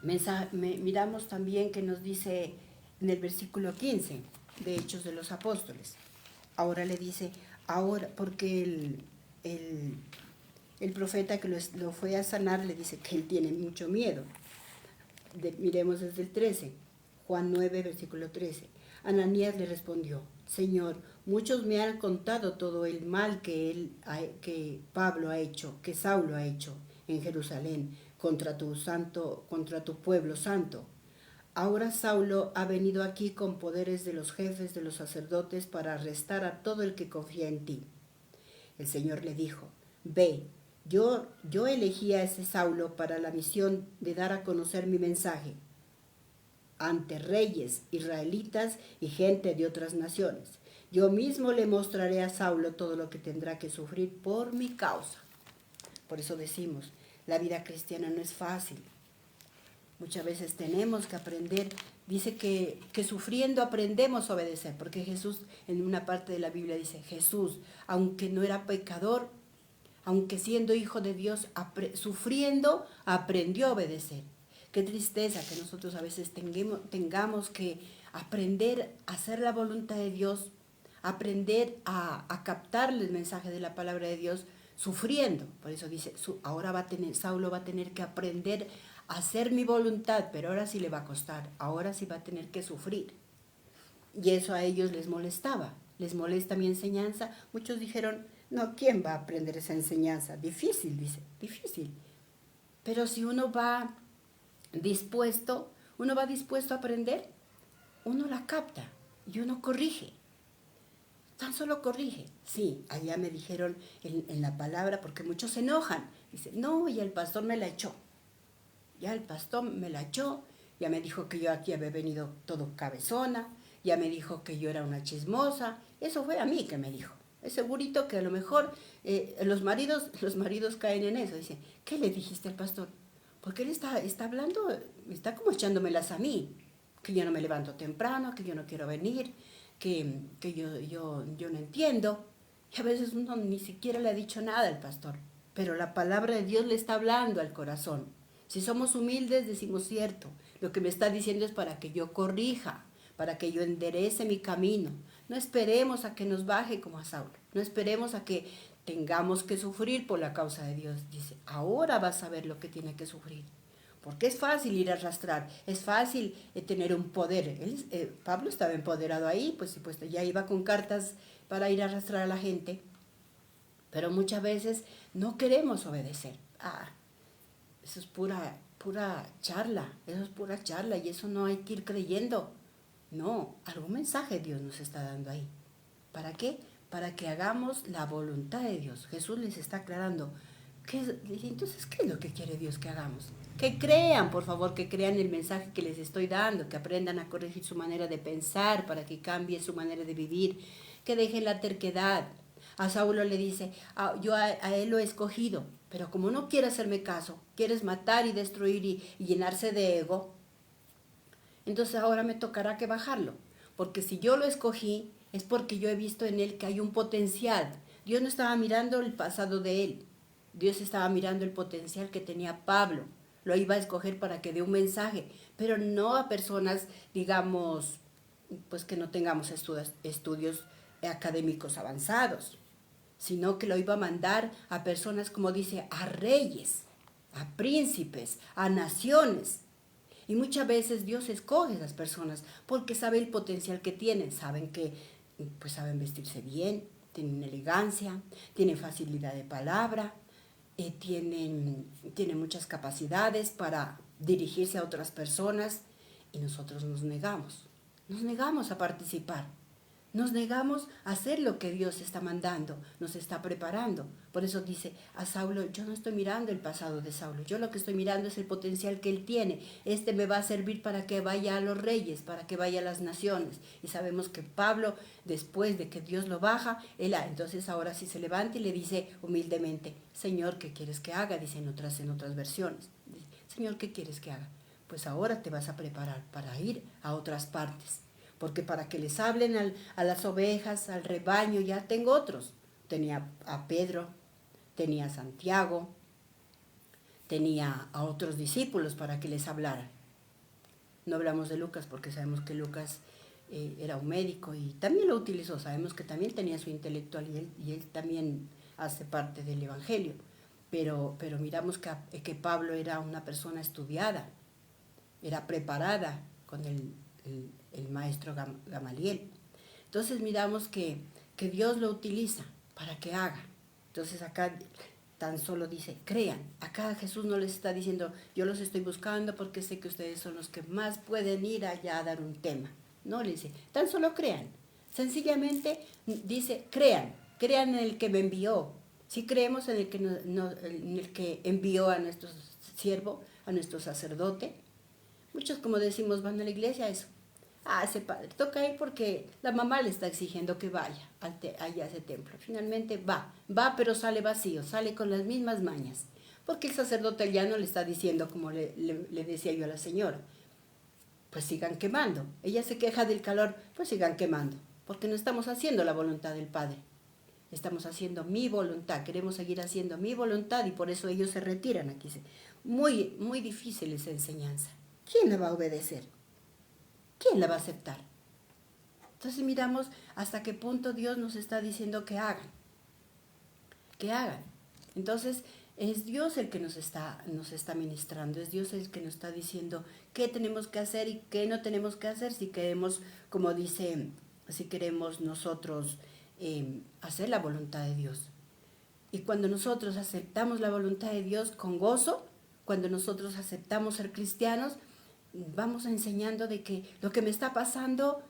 Speaker 1: miramos también que nos dice en el versículo 15 de Hechos de los Apóstoles. Ahora le dice, ahora, porque el profeta que lo fue a sanar le dice que él tiene mucho miedo. Miremos desde el 13, Juan 9, versículo 13. Ananías le respondió, Señor, muchos me han contado todo el mal que Pablo ha hecho, que Saulo ha hecho en Jerusalén contra tu pueblo santo. Ahora Saulo ha venido aquí con poderes de los jefes de los sacerdotes para arrestar a todo el que confía en ti. El Señor le dijo, ve, yo elegí a ese Saulo para la misión de dar a conocer mi mensaje ante reyes, israelitas y gente de otras naciones. Yo mismo le mostraré a Saulo todo lo que tendrá que sufrir por mi causa. Por eso decimos, la vida cristiana no es fácil. Muchas veces tenemos que aprender, dice que sufriendo aprendemos a obedecer, porque Jesús en una parte de la Biblia dice, Jesús, aunque no era pecador, aunque siendo hijo de Dios, sufriendo, aprendió a obedecer. Qué tristeza que nosotros a veces tengamos que aprender a hacer la voluntad de Dios, aprender a captar el mensaje de la palabra de Dios, sufriendo. Por eso dice, Saulo va a tener que aprender a hacer mi voluntad, pero ahora sí le va a costar, ahora sí va a tener que sufrir. Y eso a ellos les molestaba, les molesta mi enseñanza. Muchos dijeron, No, ¿quién va a aprender esa enseñanza? Difícil, dice, difícil. Pero si uno va dispuesto a aprender, uno la capta y uno corrige. Tan solo corrige. Sí, allá me dijeron en la palabra, porque muchos se enojan. Dice, no, y el pastor me la echó. Ya el pastor me la echó, ya me dijo que yo aquí había venido todo cabezona, ya me dijo que yo era una chismosa. Eso fue a mí que me dijo. Es segurito que a lo mejor los maridos caen en eso. Dicen, ¿qué le dijiste al pastor? Porque él está hablando, está como echándomelas a mí, que yo no me levanto temprano, que yo no quiero venir, que yo no entiendo. Y a veces uno ni siquiera le ha dicho nada al pastor, pero la palabra de Dios le está hablando al corazón. Si somos humildes, decimos cierto. Lo que me está diciendo es para que yo corrija, para que yo enderece mi camino. No esperemos a que nos baje como a Saulo. No esperemos a que tengamos que sufrir por la causa de Dios. Dice, ahora vas a ver lo que tiene que sufrir. Porque es fácil ir a arrastrar, es fácil tener un poder. Pablo estaba empoderado ahí, pues ya iba con cartas para ir a arrastrar a la gente. Pero muchas veces no queremos obedecer. Eso es pura charla, eso es pura charla y eso no hay que ir creyendo. No, algún mensaje Dios nos está dando ahí. ¿Para qué? Para que hagamos la voluntad de Dios. Jesús les está aclarando. Entonces, ¿qué es lo que quiere Dios que hagamos? Que crean, por favor, que crean el mensaje que les estoy dando, que aprendan a corregir su manera de pensar para que cambie su manera de vivir, que dejen la terquedad. A Saulo le dice, yo a él lo he escogido, pero como no quiere hacerme caso, quieres matar y destruir y llenarse de ego, entonces ahora me tocará que bajarlo, porque si yo lo escogí es porque yo he visto en él que hay un potencial. Dios no estaba mirando el pasado de él, Dios estaba mirando el potencial que tenía Pablo. Lo iba a escoger para que dé un mensaje, pero no a personas, digamos, pues que no tengamos estudios académicos avanzados, sino que lo iba a mandar a personas, como dice, a reyes, a príncipes, a naciones. Y muchas veces Dios escoge a esas personas porque sabe el potencial que tienen, saben que pues saben vestirse bien, tienen elegancia, tienen facilidad de palabra, tienen muchas capacidades para dirigirse a otras personas y nosotros nos negamos a participar. Nos negamos a hacer lo que Dios está mandando, nos está preparando. Por eso dice a Saulo, yo no estoy mirando el pasado de Saulo, yo lo que estoy mirando es el potencial que él tiene. Este me va a servir para que vaya a los reyes, para que vaya a las naciones. Y sabemos que Pablo, después de que Dios lo baja, entonces ahora sí se levanta y le dice humildemente, Señor, ¿qué quieres que haga? Dice en otras versiones. Dice, Señor, ¿qué quieres que haga? Pues ahora te vas a preparar para ir a otras partes. Porque para que les hablen a las ovejas, al rebaño, ya tengo otros. Tenía a Pedro, tenía a Santiago, tenía a otros discípulos para que les hablaran. No hablamos de Lucas porque sabemos que Lucas era un médico y también lo utilizó. Sabemos que también tenía su intelectual y él también hace parte del Evangelio. Pero miramos que Pablo era una persona estudiada, era preparada con el maestro Gamaliel. Entonces miramos que Dios lo utiliza para que haga. Entonces acá tan solo dice, crean. Acá Jesús no les está diciendo, yo los estoy buscando porque sé que ustedes son los que más pueden ir allá a dar un tema. No, le dice, tan solo crean. Sencillamente dice, crean en el que me envió. Si creemos en el que envió a nuestro siervo, a nuestro sacerdote, muchos, como decimos, van a la iglesia, eso. Ese padre toca ir porque la mamá le está exigiendo que vaya allá a ese templo. Finalmente va, pero sale vacío, sale con las mismas mañas. Porque el sacerdote ya no le está diciendo, como le decía yo a la señora, pues sigan quemando. Ella se queja del calor, pues sigan quemando. Porque no estamos haciendo la voluntad del Padre. Estamos haciendo mi voluntad, queremos seguir haciendo mi voluntad y por eso ellos se retiran aquí. Muy, muy difícil esa enseñanza. ¿Quién la va a obedecer? ¿Quién la va a aceptar? Entonces miramos hasta qué punto Dios nos está diciendo que hagan. Que hagan. Entonces es Dios el que nos está ministrando, es Dios el que nos está diciendo qué tenemos que hacer y qué no tenemos que hacer si queremos, como dice, si queremos nosotros hacer la voluntad de Dios. Y cuando nosotros aceptamos la voluntad de Dios con gozo, cuando nosotros aceptamos ser cristianos, vamos enseñando de que lo que me está pasando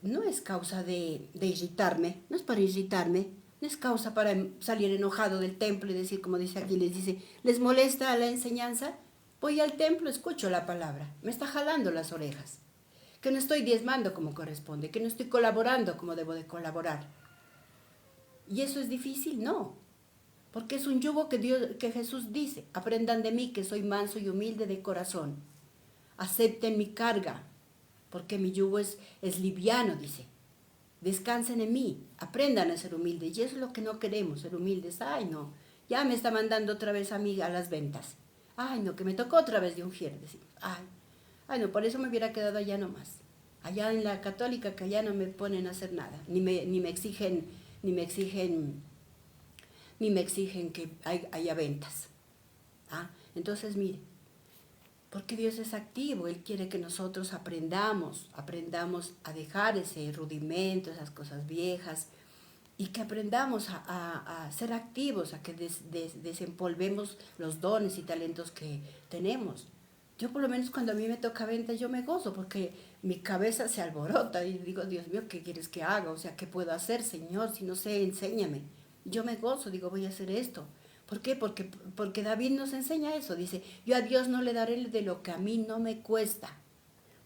Speaker 1: no es causa de irritarme, no es para irritarme, no es causa para salir enojado del templo y decir, como dice aquí, les molesta la enseñanza, voy al templo, escucho la palabra, me está jalando las orejas, que no estoy diezmando como corresponde, que no estoy colaborando como debo de colaborar. ¿Y eso es difícil? No, porque es un yugo que Jesús dice, aprendan de mí que soy manso y humilde de corazón, acepten mi carga, porque mi yugo es liviano, dice. Descansen en mí, aprendan a ser humildes. Y eso es lo que no queremos, ser humildes. Ay, no, ya me está mandando otra vez a mí a las ventas. Ay, no, que me tocó otra vez de ungir. Decimos, ay, no, por eso me hubiera quedado allá nomás. Allá en la católica, que allá no me ponen a hacer nada, ni me exigen que haya ventas. Entonces, mire, porque Dios es activo, Él quiere que nosotros aprendamos a dejar ese rudimento, esas cosas viejas, y que aprendamos a ser activos, a que desempolvemos los dones y talentos que tenemos. Yo por lo menos cuando a mí me toca venta, yo me gozo porque mi cabeza se alborota y digo, Dios mío, ¿qué quieres que haga? O sea, ¿qué puedo hacer, Señor? Si no sé, enséñame. Yo me gozo, digo, voy a hacer esto. ¿Por qué? Porque David nos enseña eso. Dice, yo a Dios no le daré de lo que a mí no me cuesta.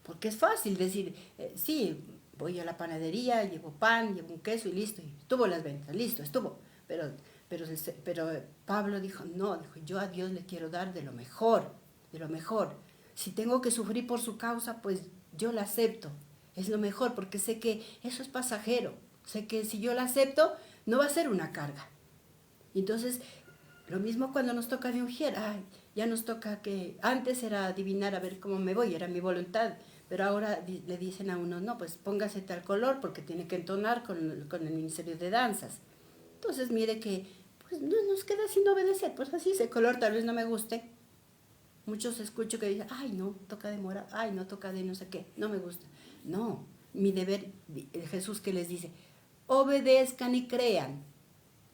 Speaker 1: Porque es fácil decir, sí, voy a la panadería, llevo pan, llevo un queso y listo. Y estuvo las ventas, listo, estuvo. Pero Pablo dijo, no, dijo, yo a Dios le quiero dar de lo mejor, de lo mejor. Si tengo que sufrir por su causa, pues yo la acepto. Es lo mejor porque sé que eso es pasajero. Sé que si yo la acepto, no va a ser una carga. Entonces, lo mismo cuando nos toca de ungir, ya nos toca que antes era adivinar a ver cómo me voy, era mi voluntad, pero ahora le dicen a uno, no, pues póngase tal color porque tiene que entonar con el Ministerio de Danzas. Entonces mire que pues no nos queda sin obedecer, pues así ese color tal vez no me guste. Muchos escucho que dicen, ay no, toca de morado, ay no, toca de no sé qué, no me gusta. No, mi deber, Jesús que les dice, obedezcan y crean.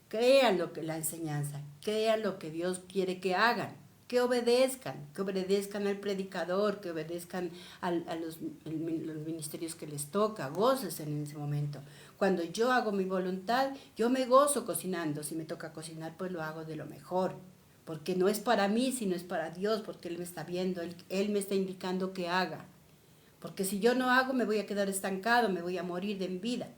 Speaker 1: Crean la enseñanza, crean lo que Dios quiere que hagan, que obedezcan al predicador, que obedezcan a los ministerios que les toca, gócese en ese momento. Cuando yo hago mi voluntad, yo me gozo cocinando, si me toca cocinar, pues lo hago de lo mejor, porque no es para mí, sino es para Dios, porque Él me está viendo, Él me está indicando que haga, porque si yo no hago, me voy a quedar estancado, me voy a morir de vida.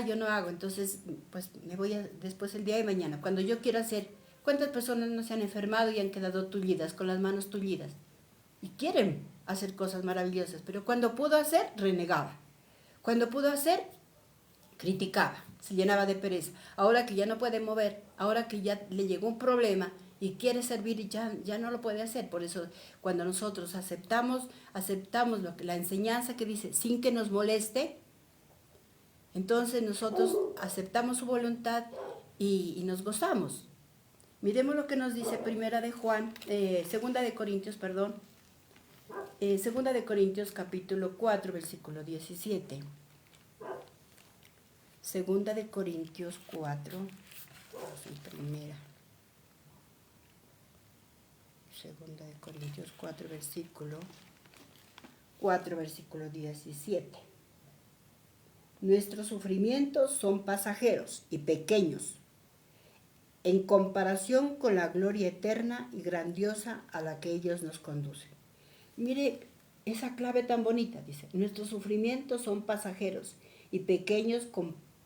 Speaker 1: Yo no hago, entonces pues me voy después el día de mañana, cuando yo quiera hacer. ¿Cuántas personas no se han enfermado y han quedado tullidas, con las manos tullidas? Y quieren hacer cosas maravillosas, pero cuando pudo hacer, renegaba. Cuando pudo hacer, criticaba, se llenaba de pereza. Ahora que ya no puede mover, ahora que ya le llegó un problema y quiere servir y ya no lo puede hacer. Por eso cuando nosotros aceptamos la enseñanza que dice, sin que nos moleste, entonces nosotros aceptamos su voluntad y nos gozamos. Miremos lo que nos dice Segunda de Corintios capítulo 4, versículo 17. Segunda de Corintios 4, Segunda de Corintios 4, versículo 17. Nuestros sufrimientos son pasajeros y pequeños en comparación con la gloria eterna y grandiosa a la que ellos nos conducen. Mire esa clave tan bonita, dice, nuestros sufrimientos son pasajeros y pequeños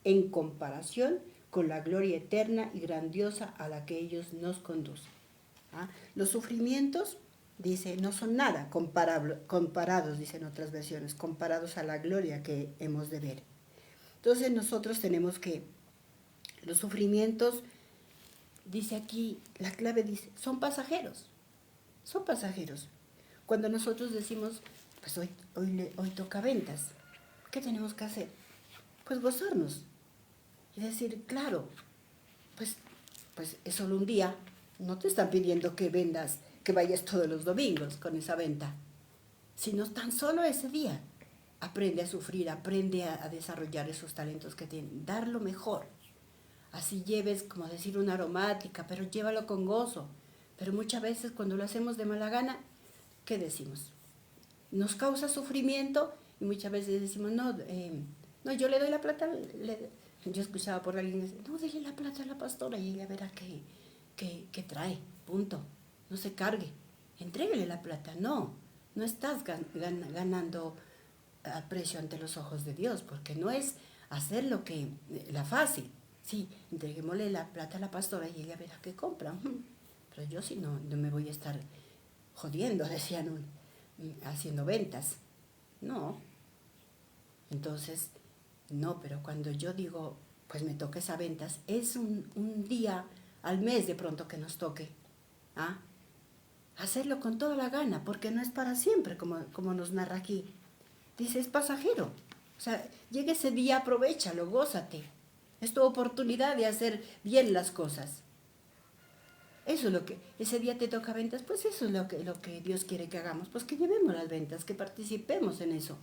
Speaker 1: en comparación con la gloria eterna y grandiosa a la que ellos nos conducen. Los sufrimientos, dice, no son nada comparados, dicen otras versiones, comparados a la gloria que hemos de ver. Entonces nosotros tenemos que, los sufrimientos, dice aquí, la clave dice, son pasajeros. Cuando nosotros decimos, pues hoy toca ventas, ¿qué tenemos que hacer? Pues gozarnos y decir, claro, pues es solo un día, no te están pidiendo que vendas, que vayas todos los domingos con esa venta, sino tan solo ese día. Aprende a sufrir, aprende a desarrollar esos talentos que tienen, dar lo mejor. así lleves, como decir, una aromática, pero llévalo con gozo. Pero muchas veces cuando lo hacemos de mala gana, ¿qué decimos? Nos causa sufrimiento y muchas veces decimos, no, no, yo le doy la plata, yo escuchaba por alguien decir, no, déle la plata a la pastora y ella verá qué trae, punto, no se cargue, entréguele la plata, no estás ganando a precio ante los ojos de Dios, porque no es hacer lo que, la fácil, sí, entreguémosle la plata a la pastora y ella verá qué compra, pero yo sí no me voy a estar jodiendo, decían, haciendo ventas, no, entonces, no, pero cuando yo digo, pues me toca esa ventas, es un día al mes de pronto que nos toque, ¿ah? Hacerlo con toda la gana, porque no es para siempre, como nos narra aquí. Dice, es pasajero. O sea, llega ese día, aprovéchalo, gózate. Es tu oportunidad de hacer bien las cosas. Eso es lo que, ese día te toca ventas, pues eso es lo que Dios quiere que hagamos, pues que llevemos las ventas, que participemos en eso.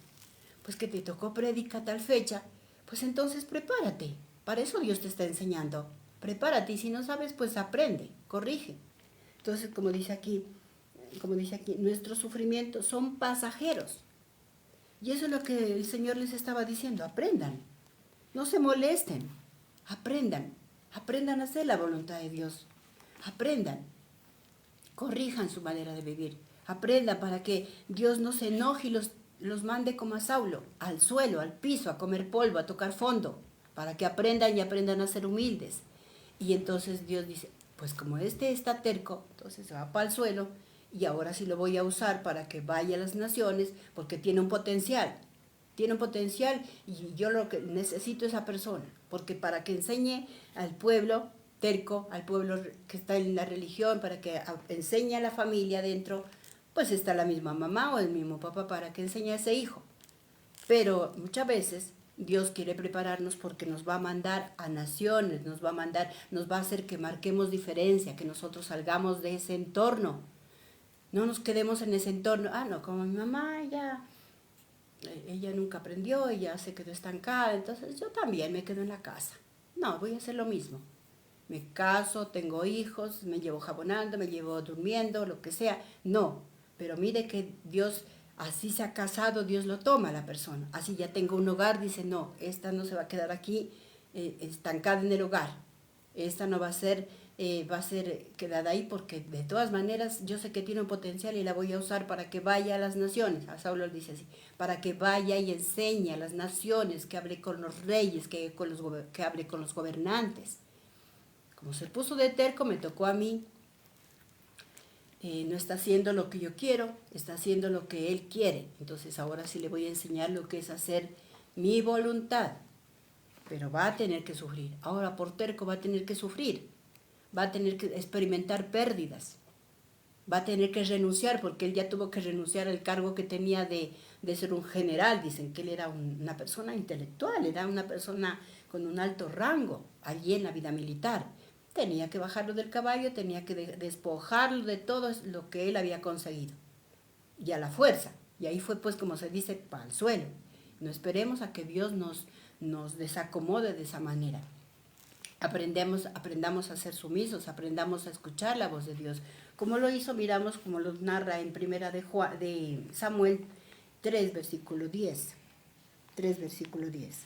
Speaker 1: Pues que te tocó predica tal fecha, pues entonces prepárate. Para eso Dios te está enseñando. Prepárate y si no sabes, pues aprende, corrige. Entonces, como dice aquí, nuestros sufrimientos son pasajeros. Y eso es lo que el Señor les estaba diciendo, aprendan, no se molesten, aprendan a hacer la voluntad de Dios, aprendan, corrijan su manera de vivir, aprendan para que Dios no se enoje y los mande como a Saulo, al suelo, al piso, a comer polvo, a tocar fondo, para que aprendan y aprendan a ser humildes. Y entonces Dios dice, pues como este está terco, entonces se va para el suelo y ahora sí lo voy a usar para que vaya a las naciones porque tiene un potencial y yo lo que necesito es esa persona, porque para que enseñe al pueblo terco, al pueblo que está en la religión, para que enseñe a la familia dentro, pues está la misma mamá o el mismo papá para que enseñe a ese hijo. Pero muchas veces Dios quiere prepararnos porque nos va a mandar a naciones, nos va a hacer que marquemos diferencia, que nosotros salgamos de ese entorno. No nos quedemos en ese entorno. No, como mi mamá, ella nunca aprendió, ella se quedó estancada, entonces yo también me quedo en la casa. No, voy a hacer lo mismo. Me caso, tengo hijos, me llevo jabonando, me llevo durmiendo, lo que sea. No, pero mire que Dios, así se ha casado, Dios lo toma a la persona. Así ya tengo un hogar, dice, no, esta no se va a quedar aquí estancada en el hogar. Esta no va a ser quedada ahí porque de todas maneras yo sé que tiene un potencial y la voy a usar para que vaya a las naciones. A Saulo dice así, para que vaya y enseñe a las naciones, que hable con los reyes, que hable con los gobernantes. Como se puso de terco, me tocó a mí. No está haciendo lo que yo quiero, está haciendo lo que él quiere. Entonces ahora sí le voy a enseñar lo que es hacer mi voluntad. Pero va a tener que sufrir. Ahora por terco va a tener que sufrir. Va a tener que experimentar pérdidas. Va a tener que renunciar, porque él ya tuvo que renunciar al cargo que tenía de ser un general. Dicen que él era una persona intelectual, era una persona con un alto rango allí en la vida militar. Tenía que bajarlo del caballo, tenía que despojarlo de todo lo que él había conseguido. Y a la fuerza. Y ahí fue, pues, como se dice, para el suelo. No esperemos a que Dios nos desacomode de esa manera. Aprendamos a ser sumisos, aprendamos a escuchar la voz de Dios. Como lo hizo, miramos, como lo narra en primera de Samuel 3, versículo 10. 3, versículo 10.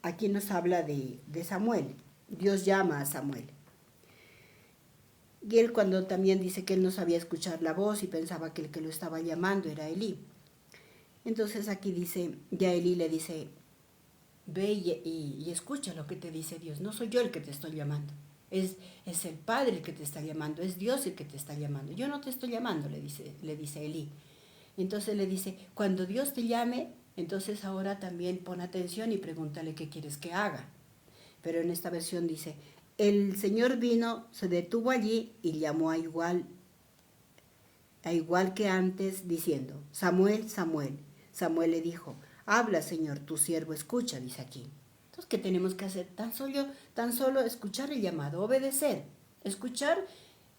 Speaker 1: Aquí nos habla de Samuel. Dios llama a Samuel. Y él cuando también dice que él no sabía escuchar la voz y pensaba que el que lo estaba llamando era Elí. Entonces aquí dice, ya Elí le dice, ve y escucha lo que te dice Dios. No soy yo el que te estoy llamando. Es el Padre el que te está llamando. Es Dios el que te está llamando. Yo no te estoy llamando, le dice Elí. Entonces le dice, cuando Dios te llame, entonces ahora también pon atención y pregúntale qué quieres que haga. Pero en esta versión dice, el Señor vino, se detuvo allí y llamó a igual que antes, diciendo, Samuel, Samuel. Samuel le dijo, habla, Señor, tu siervo escucha, dice aquí. Entonces, ¿qué tenemos que hacer? Tan solo escuchar el llamado, obedecer, escuchar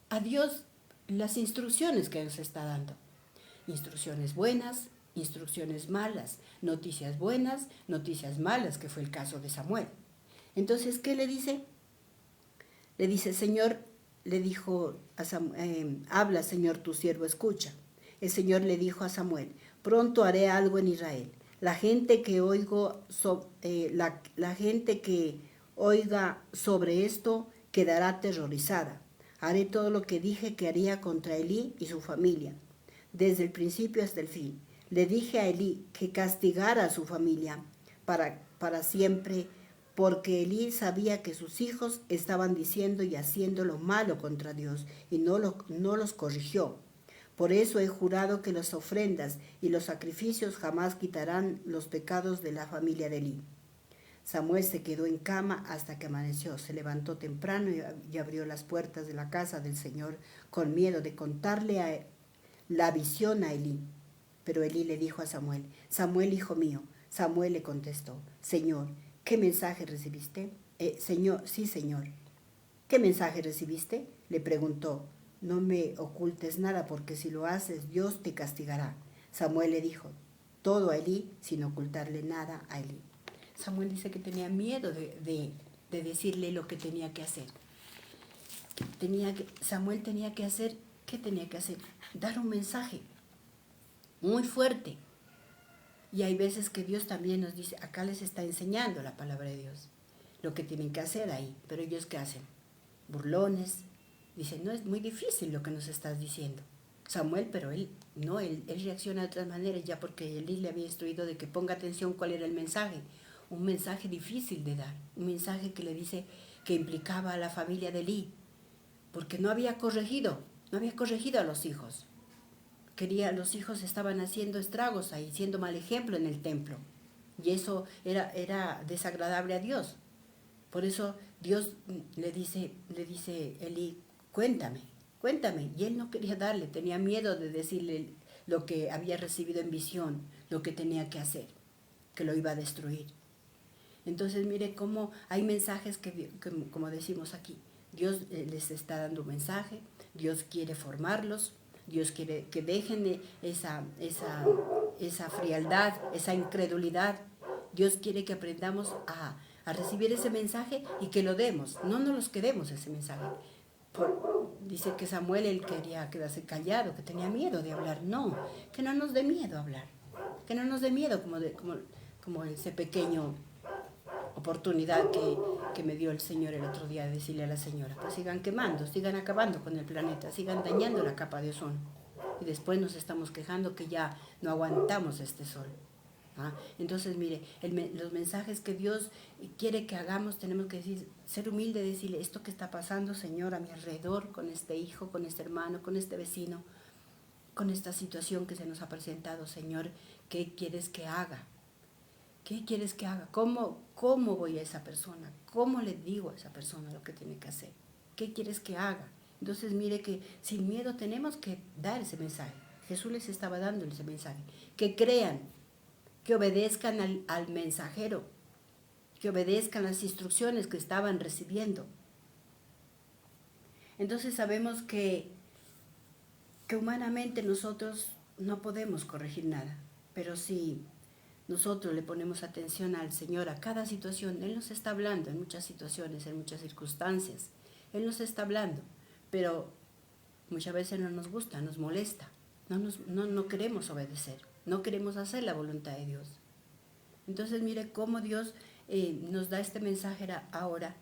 Speaker 1: a Dios las instrucciones que nos está dando. Instrucciones buenas, instrucciones malas, noticias buenas, noticias malas, que fue el caso de Samuel. Entonces, ¿qué le dice? Le dice, Señor, le dijo a habla, Señor, tu siervo escucha. El Señor le dijo a Samuel, pronto haré algo en Israel. La gente que la gente que oiga sobre esto quedará aterrorizada. Haré todo lo que dije que haría contra Elí y su familia, desde el principio hasta el fin. Le dije a Elí que castigara a su familia para siempre, porque Elí sabía que sus hijos estaban diciendo y haciendo lo malo contra Dios y no los corrigió. Por eso he jurado que las ofrendas y los sacrificios jamás quitarán los pecados de la familia de Elí. Samuel se quedó en cama hasta que amaneció. Se levantó temprano y abrió las puertas de la casa del Señor con miedo de contarle la visión a Elí. Pero Elí le dijo a Samuel, Samuel, hijo mío. Samuel le contestó, Señor, ¿qué mensaje recibiste? Señor, sí, Señor. ¿Qué mensaje recibiste? Le preguntó. No me ocultes nada, porque si lo haces, Dios te castigará. Samuel le dijo todo a Elí sin ocultarle nada a Elí. Samuel dice que tenía miedo de decirle lo que tenía que hacer. Samuel tenía que hacer, ¿qué tenía que hacer? Dar un mensaje muy fuerte. Y hay veces que Dios también nos dice, acá les está enseñando la palabra de Dios, lo que tienen que hacer ahí. Pero ellos, ¿qué hacen? Burlones. Dicen, no, es muy difícil lo que nos estás diciendo. Samuel, pero él reacciona de otras maneras, ya porque Elí le había instruido de que ponga atención cuál era el mensaje. Un mensaje difícil de dar, un mensaje que le dice que implicaba a la familia de Elí, porque no había corregido a los hijos. Los hijos estaban haciendo estragos ahí, siendo mal ejemplo en el templo. Y eso era desagradable a Dios. Por eso Dios le dice Elí, cuéntame. Y él no quería darle, tenía miedo de decirle lo que había recibido en visión, lo que tenía que hacer, que lo iba a destruir. Entonces mire cómo hay mensajes que como decimos aquí, Dios les está dando un mensaje, Dios quiere formarlos, Dios quiere que dejen esa frialdad, esa incredulidad. Dios quiere que aprendamos a recibir ese mensaje y que lo demos, no nos los quedemos ese mensaje. Dice que Samuel él quería quedarse callado, que tenía miedo de hablar. No, que no nos dé miedo hablar, que no nos dé miedo como ese pequeño oportunidad que me dio el Señor el otro día de decirle a la señora, pues sigan quemando, sigan acabando con el planeta, sigan dañando la capa de ozono. Y después nos estamos quejando que ya no aguantamos este sol. ¿Ah? Entonces, mire, los mensajes que Dios quiere que hagamos, tenemos que decir, ser humilde, decirle, esto que está pasando, Señor, a mi alrededor, con este hijo, con este hermano, con este vecino, con esta situación que se nos ha presentado, Señor, ¿qué quieres que haga? ¿Qué quieres que haga? ¿Cómo voy a esa persona? ¿Cómo le digo a esa persona lo que tiene que hacer? ¿Qué quieres que haga? Entonces mire que sin miedo tenemos que dar ese mensaje. Jesús les estaba dando ese mensaje. Que crean, que obedezcan al mensajero, que obedezcan las instrucciones que estaban recibiendo. Entonces sabemos que humanamente nosotros no podemos corregir nada, pero sí nosotros le ponemos atención al Señor a cada situación. Él nos está hablando en muchas situaciones, en muchas circunstancias. Él nos está hablando, pero muchas veces no nos gusta, nos molesta. No queremos obedecer, no queremos hacer la voluntad de Dios. Entonces mire cómo Dios nos da este mensaje ahora,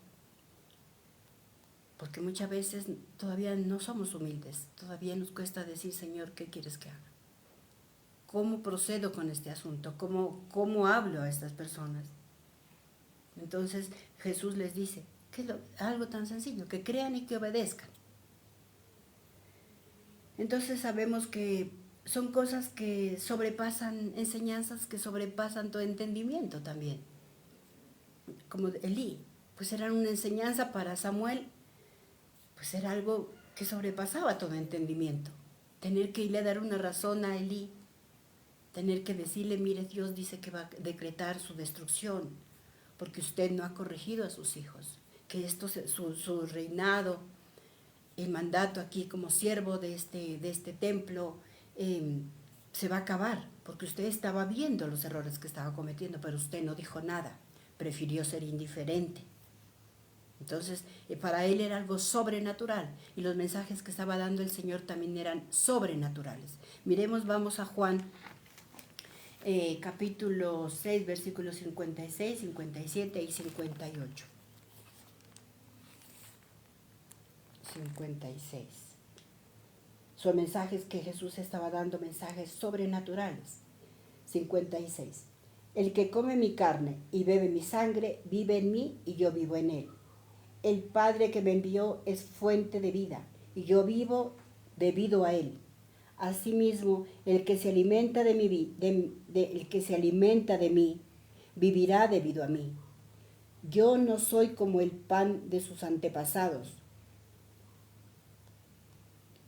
Speaker 1: porque muchas veces todavía no somos humildes, todavía nos cuesta decir, Señor, ¿qué quieres que haga? ¿Cómo procedo con este asunto? ¿Cómo hablo a estas personas? Entonces Jesús les dice, algo tan sencillo, que crean y que obedezcan. Entonces sabemos que son cosas que sobrepasan, enseñanzas que sobrepasan todo entendimiento también. Como Elí, pues era una enseñanza para Samuel, pues era algo que sobrepasaba todo entendimiento. Tener que irle a dar una razón a Elí, tener que decirle, mire, Dios dice que va a decretar su destrucción, porque usted no ha corregido a sus hijos, que su reinado, el mandato aquí como siervo de este templo, se va a acabar, porque usted estaba viendo los errores que estaba cometiendo, pero usted no dijo nada, prefirió ser indiferente. Entonces, para él era algo sobrenatural y los mensajes que estaba dando el Señor también eran sobrenaturales. Miremos, vamos a Juan capítulo 6, versículos 56, 57 y 58. 56. Son mensajes que Jesús estaba dando, mensajes sobrenaturales. 56. El que come mi carne y bebe mi sangre, vive en mí y yo vivo en él. El Padre que me envió es fuente de vida, y yo vivo debido a él. Asimismo, el que se alimenta de mí, vivirá debido a mí. Yo no soy como el pan de sus antepasados.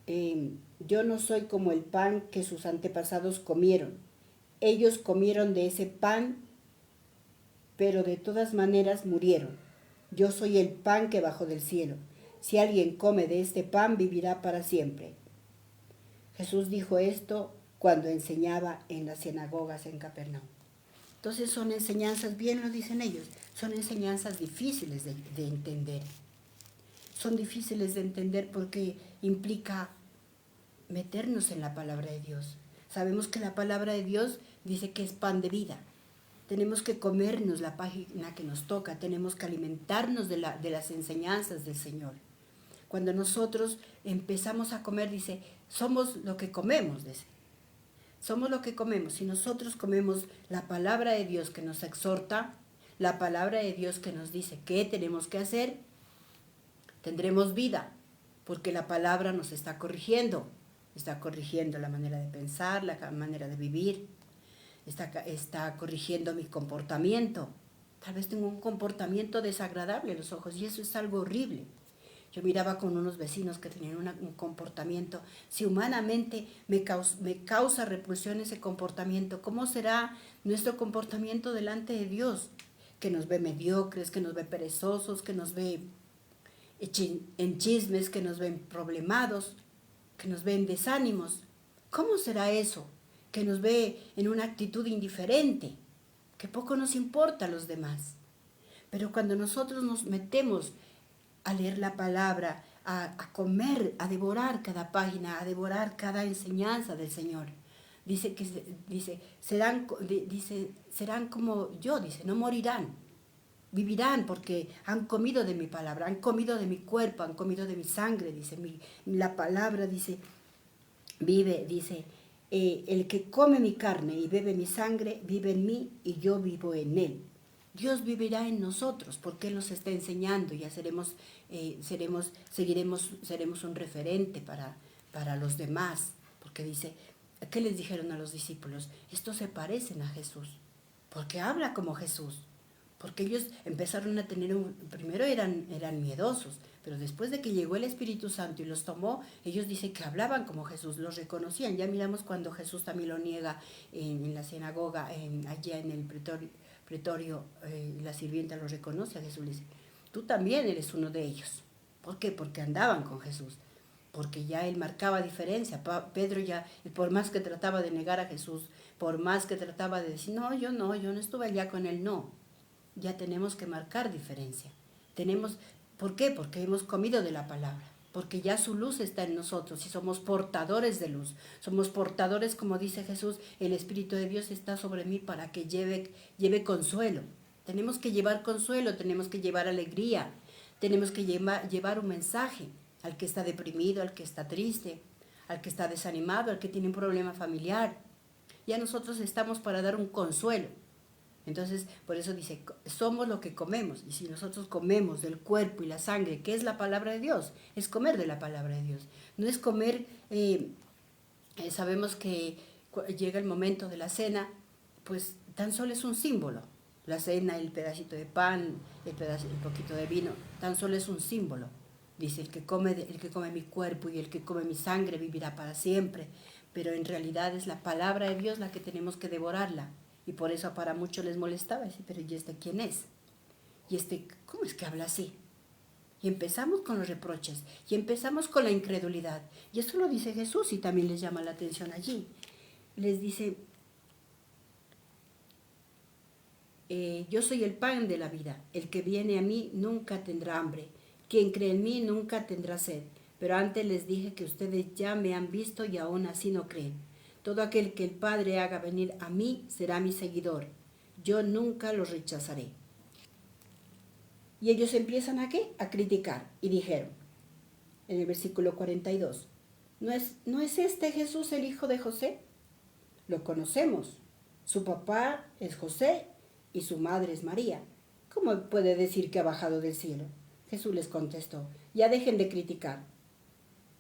Speaker 1: Yo no soy como el pan que sus antepasados comieron. Ellos comieron de ese pan, pero de todas maneras murieron. Yo soy el pan que bajó del cielo. Si alguien come de este pan, vivirá para siempre. Jesús dijo esto cuando enseñaba en las sinagogas en Capernaum. Entonces son enseñanzas, bien lo dicen ellos, son enseñanzas difíciles de entender. Son difíciles de entender porque implica meternos en la palabra de Dios. Sabemos que la palabra de Dios dice que es pan de vida. Tenemos que comernos la página que nos toca, tenemos que alimentarnos de las enseñanzas del Señor. Cuando nosotros empezamos a comer, dice, somos lo que comemos, dice. Somos lo que comemos. Si nosotros comemos la palabra de Dios que nos exhorta, la palabra de Dios que nos dice qué tenemos que hacer, tendremos vida, porque la palabra nos está corrigiendo la manera de pensar, la manera de vivir, está corrigiendo mi comportamiento. Tal vez tengo un comportamiento desagradable a los ojos y eso es algo horrible. Yo miraba con unos vecinos que tenían un comportamiento, si humanamente me causa repulsión ese comportamiento, ¿cómo será nuestro comportamiento delante de Dios? Que nos ve mediocres, que nos ve perezosos, que nos ve en chismes, que nos ven problemados, que nos ve en desánimos. ¿Cómo será eso? Que nos ve en una actitud indiferente, que poco nos importa a los demás. Pero cuando nosotros nos metemos a leer la palabra, a comer, a devorar cada página, a devorar cada enseñanza del Señor, serán como yo, dice, no morirán, vivirán porque han comido de mi palabra, han comido de mi cuerpo, han comido de mi sangre, dice, la palabra dice, vive, dice, el que come mi carne y bebe mi sangre, vive en mí y yo vivo en él. Dios vivirá en nosotros porque Él nos está enseñando y ya seremos un referente para los demás. Porque dice, ¿qué les dijeron a los discípulos? Estos se parecen a Jesús, porque habla como Jesús. Porque ellos empezaron a tener, primero eran miedosos, pero después de que llegó el Espíritu Santo y los tomó, ellos dicen que hablaban como Jesús, los reconocían. Ya miramos cuando Jesús también lo niega en la sinagoga, allá en el pretorio, la sirvienta lo reconoce a Jesús, le dice, tú también eres uno de ellos. ¿Por qué? Porque andaban con Jesús, porque ya él marcaba diferencia. Pedro ya, por más que trataba de negar a Jesús, por más que trataba de decir, yo no estuve allá con él, no. Ya tenemos que marcar diferencia. ¿Por qué? Porque hemos comido de la palabra, porque ya su luz está en nosotros y somos portadores de luz. Somos portadores, como dice Jesús, el Espíritu de Dios está sobre mí para que lleve consuelo. Tenemos que llevar consuelo, tenemos que llevar alegría, tenemos que llevar un mensaje al que está deprimido, al que está triste, al que está desanimado, al que tiene un problema familiar. Ya nosotros estamos para dar un consuelo. Entonces, por eso dice, somos lo que comemos. Y si nosotros comemos del cuerpo y la sangre, ¿qué es la palabra de Dios? Es comer de la palabra de Dios. No es comer, sabemos que llega el momento de la cena, pues tan solo es un símbolo. La cena, el pedacito de pan, el poquito de vino, tan solo es un símbolo. Dice, el que come mi cuerpo y el que come mi sangre vivirá para siempre. Pero en realidad es la palabra de Dios la que tenemos que devorarla. Y por eso para muchos les molestaba decir, pero ¿y este quién es? ¿Y cómo es que habla así? Y empezamos con los reproches, y empezamos con la incredulidad. Y eso lo dice Jesús y también les llama la atención allí. Les dice, yo soy el pan de la vida. El que viene a mí nunca tendrá hambre. Quien cree en mí nunca tendrá sed. Pero antes les dije que ustedes ya me han visto y aún así no creen. Todo aquel que el Padre haga venir a mí será mi seguidor. Yo nunca los rechazaré. Y ellos empiezan ¿a qué? A criticar. Y dijeron, en el versículo 42, ¿no es este Jesús el hijo de José? Lo conocemos. Su papá es José y su madre es María. ¿Cómo puede decir que ha bajado del cielo? Jesús les contestó, ya dejen de criticar.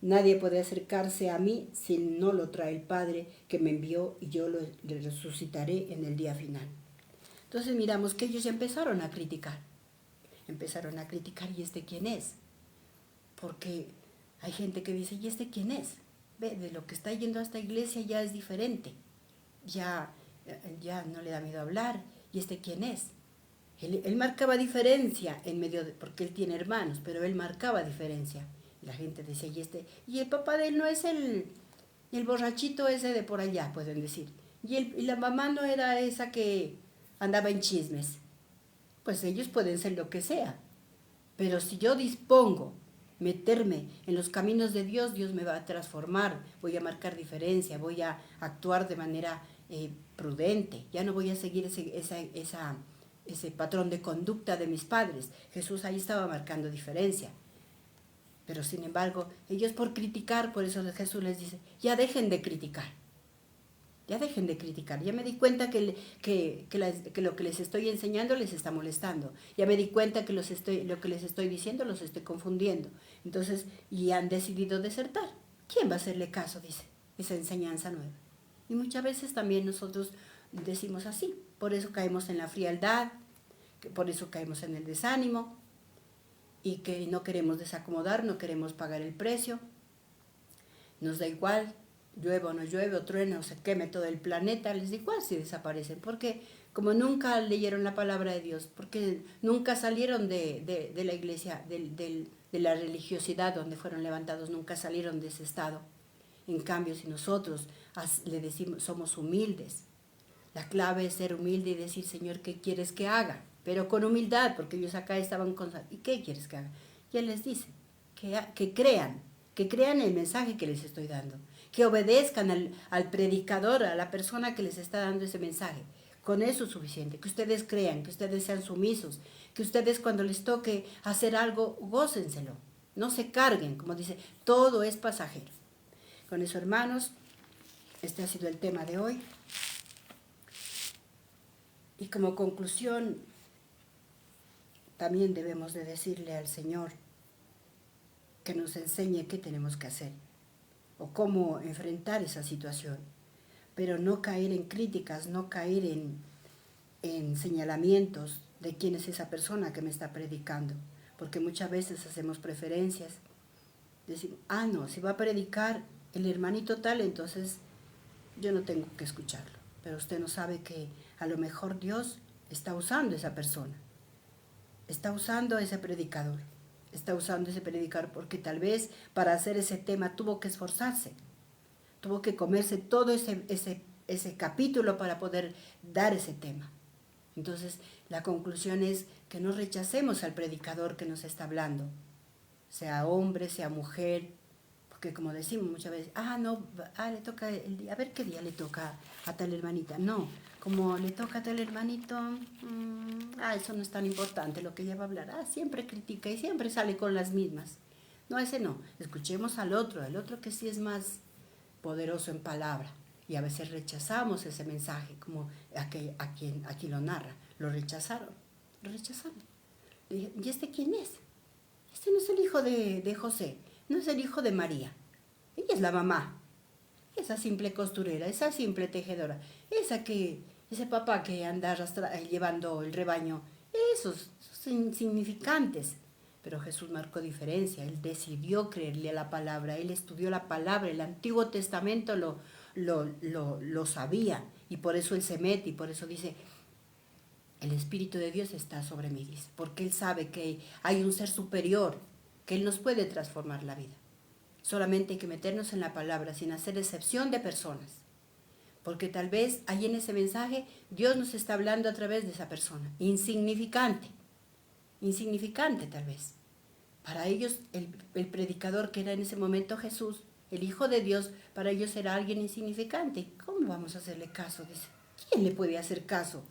Speaker 1: Nadie puede acercarse a mí si no lo trae el Padre que me envió y yo le resucitaré en el día final. Entonces miramos que ellos ya empezaron a criticar. Empezaron a criticar, ¿y este quién es? Porque hay gente que dice, ¿y este quién es? Ve, de lo que está yendo a esta iglesia ya es diferente. Ya no le da miedo hablar. ¿Y este quién es? Él marcaba diferencia en medio de, porque él tiene hermanos, pero él marcaba diferencia. Y la gente decía, y el papá de él no es el borrachito ese de por allá, pueden decir. Y la mamá no era esa que andaba en chismes. Pues ellos pueden ser lo que sea. Pero si yo dispongo meterme en los caminos de Dios, Dios me va a transformar, voy a marcar diferencia, voy a actuar de manera prudente, ya no voy a seguir ese patrón de conducta de mis padres. Jesús ahí estaba marcando diferencia. Pero sin embargo, ellos por criticar, por eso Jesús les dice, ya dejen de criticar. Ya dejen de criticar. Ya me di cuenta que lo que les estoy enseñando les está molestando. Ya me di cuenta que lo que les estoy diciendo los estoy confundiendo. Entonces, y han decidido desertar. ¿Quién va a hacerle caso, dice, esa enseñanza nueva? Y muchas veces también nosotros decimos así. Por eso caemos en la frialdad, por eso caemos en el desánimo y que no queremos desacomodar, no queremos pagar el precio. Nos da igual. Llueve o no llueve, o truena o se queme todo el planeta, les da igual si desaparecen, porque como nunca leyeron la palabra de Dios, porque nunca salieron de la iglesia, de la religiosidad donde fueron levantados, nunca salieron de ese estado. En cambio, si nosotros le decimos, somos humildes, la clave es ser humilde y decir, Señor, ¿qué quieres que haga? Pero con humildad, porque ellos acá estaban con, ¿y qué quieres que haga? Y Él les dice, que crean el mensaje que les estoy dando, que obedezcan al predicador, a la persona que les está dando ese mensaje. Con eso es suficiente, que ustedes crean, que ustedes sean sumisos, que ustedes cuando les toque hacer algo, gócenselo, no se carguen, como dice, todo es pasajero. Con eso, hermanos, este ha sido el tema de hoy. Y como conclusión, también debemos de decirle al Señor que nos enseñe qué tenemos que hacer o cómo enfrentar esa situación, pero no caer en críticas, no caer en señalamientos de quién es esa persona que me está predicando, porque muchas veces hacemos preferencias, decimos, no, si va a predicar el hermanito tal, entonces yo no tengo que escucharlo, pero usted no sabe que a lo mejor Dios está usando esa persona, está usando a ese predicador. Está usando ese predicador porque tal vez para hacer ese tema tuvo que esforzarse, tuvo que comerse todo ese capítulo para poder dar ese tema. Entonces, la conclusión es que no rechacemos al predicador que nos está hablando, sea hombre, sea mujer, porque como decimos muchas veces, le toca el día, a ver qué día le toca a tal hermanita. No, como le toca a tal hermanito, eso no es tan importante lo que ella va a hablar. Siempre critica y siempre sale con las mismas. No, ese no. Escuchemos al otro, el otro que sí es más poderoso en palabra. Y a veces rechazamos ese mensaje, como aquí lo narra. Lo rechazaron. ¿Y este quién es? Este no es el hijo de José, no es el hijo de María. Ella es la mamá. Esa simple costurera, esa simple tejedora, ese papá que anda llevando el rebaño, esos son insignificantes. Pero Jesús marcó diferencia, Él decidió creerle a la palabra, Él estudió la palabra, el Antiguo Testamento lo sabía, y por eso Él se mete, y por eso dice, el Espíritu de Dios está sobre mí, dice, porque Él sabe que hay un ser superior, que Él nos puede transformar la vida. Solamente hay que meternos en la palabra sin hacer excepción de personas. porque tal vez ahí en ese mensaje Dios nos está hablando a través de esa persona, insignificante tal vez. Para ellos el predicador que era en ese momento Jesús, el Hijo de Dios, para ellos era alguien insignificante. ¿Cómo vamos a hacerle caso? Dice, ¿quién le puede hacer caso?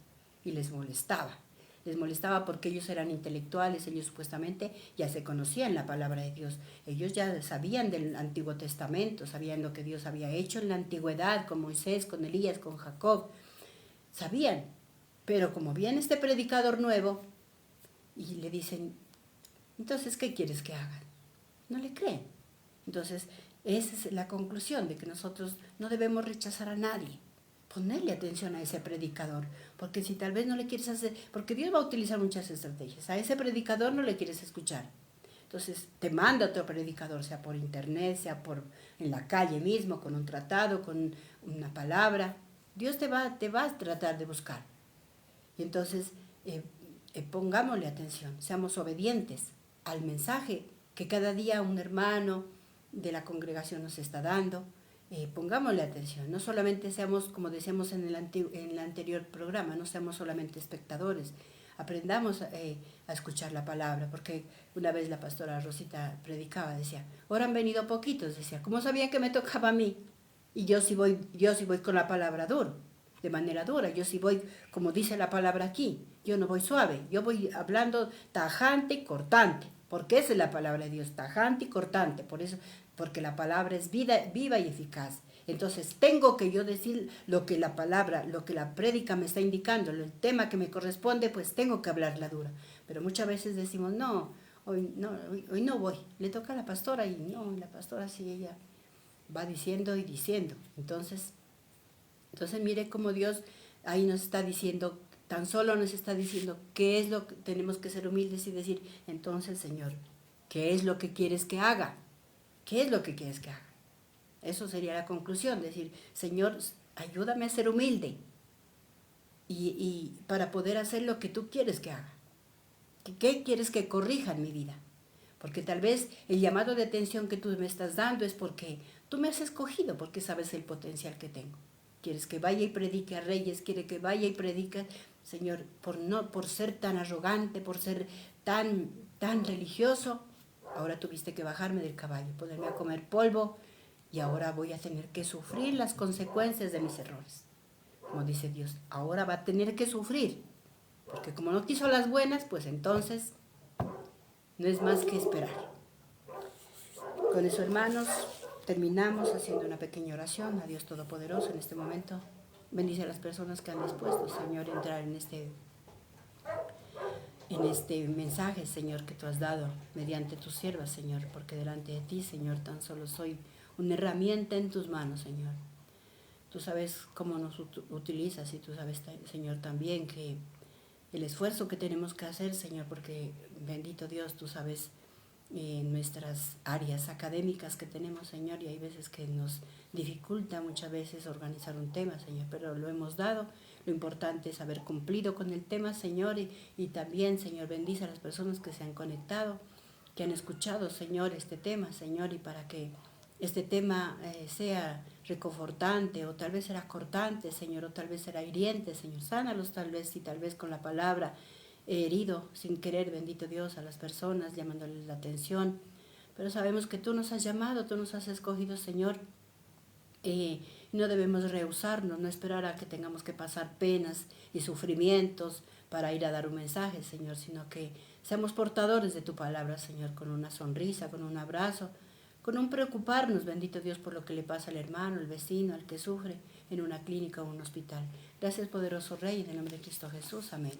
Speaker 1: Y les molestaba. Les molestaba porque ellos eran intelectuales, ellos supuestamente ya se conocían la palabra de Dios. Ellos ya sabían del Antiguo Testamento, sabían lo que Dios había hecho en la antigüedad, con Moisés, con Elías, con Jacob. Sabían, pero como viene este predicador nuevo y le dicen, entonces, ¿qué quieres que hagan? No le creen. Entonces, esa es la conclusión de que nosotros no debemos rechazar a nadie. Ponerle atención a ese predicador, porque si tal vez no le quieres hacer, porque Dios va a utilizar muchas estrategias, a ese predicador no le quieres escuchar, entonces te manda otro predicador, sea por internet, sea en la calle mismo, con un tratado, con una palabra. Dios te va a tratar de buscar. Y entonces pongámosle atención, seamos obedientes al mensaje que cada día un hermano de la congregación nos está dando. Pongámosle atención, no solamente seamos, como decíamos en el anterior programa, no seamos solamente espectadores, aprendamos a escuchar la palabra, porque una vez la pastora Rosita predicaba, decía, ahora han venido poquitos, decía, ¿cómo sabían que me tocaba a mí? Y yo sí voy con la palabra de manera dura, yo sí voy, como dice la palabra aquí, yo no voy suave, yo voy hablando tajante y cortante, porque esa es la palabra de Dios, tajante y cortante, por eso, porque la palabra es viva y eficaz. Entonces tengo que yo decir lo que la palabra, lo que la prédica me está indicando, el tema que me corresponde, pues tengo que hablarla dura. Pero muchas veces decimos, no, hoy no voy, le toca a la pastora y no, la pastora sí, ella va diciendo y diciendo. Entonces mire cómo Dios ahí nos está diciendo, tan solo nos está diciendo qué es lo que tenemos que ser humildes y decir, entonces Señor, ¿qué es lo que quieres que haga? ¿Qué es lo que quieres que haga? Eso sería la conclusión, decir, Señor, ayúdame a ser humilde y para poder hacer lo que tú quieres que haga. ¿Qué quieres que corrija en mi vida? Porque tal vez el llamado de atención que tú me estás dando es porque tú me has escogido, porque sabes el potencial que tengo. Quieres que vaya y predique a reyes, quiere que vaya y predique, Señor, por ser tan arrogante, por ser tan religioso, ahora tuviste que bajarme del caballo, ponerme a comer polvo y ahora voy a tener que sufrir las consecuencias de mis errores. Como dice Dios, ahora va a tener que sufrir, porque como no quiso las buenas, pues entonces no es más que esperar. Con eso, hermanos, terminamos haciendo una pequeña oración a Dios Todopoderoso en este momento. Bendice a las personas que han dispuesto, Señor, a entrar en este mensaje, Señor, que tú has dado mediante tus siervas, Señor, porque delante de ti, Señor, tan solo soy una herramienta en tus manos, Señor. Tú sabes cómo nos utilizas y tú sabes, Señor, también que el esfuerzo que tenemos que hacer, Señor, porque bendito Dios, tú sabes nuestras áreas académicas que tenemos, Señor, y hay veces que nos dificulta muchas veces organizar un tema, Señor, pero lo hemos dado. Lo importante es haber cumplido con el tema, Señor, y también, Señor, bendice a las personas que se han conectado, que han escuchado, Señor, este tema, Señor, y para que este tema sea reconfortante, o tal vez será cortante, Señor, o tal vez será hiriente, Señor, sánalos tal vez, y tal vez con la palabra herido sin querer, bendito Dios, a las personas, llamándoles la atención. Pero sabemos que tú nos has llamado, tú nos has escogido, Señor. No debemos rehusarnos, no esperar a que tengamos que pasar penas y sufrimientos para ir a dar un mensaje, Señor, sino que seamos portadores de tu palabra, Señor, con una sonrisa, con un abrazo, con un preocuparnos, bendito Dios, por lo que le pasa al hermano, al vecino, al que sufre en una clínica o un hospital. Gracias, poderoso Rey, en el nombre de Cristo Jesús. Amén.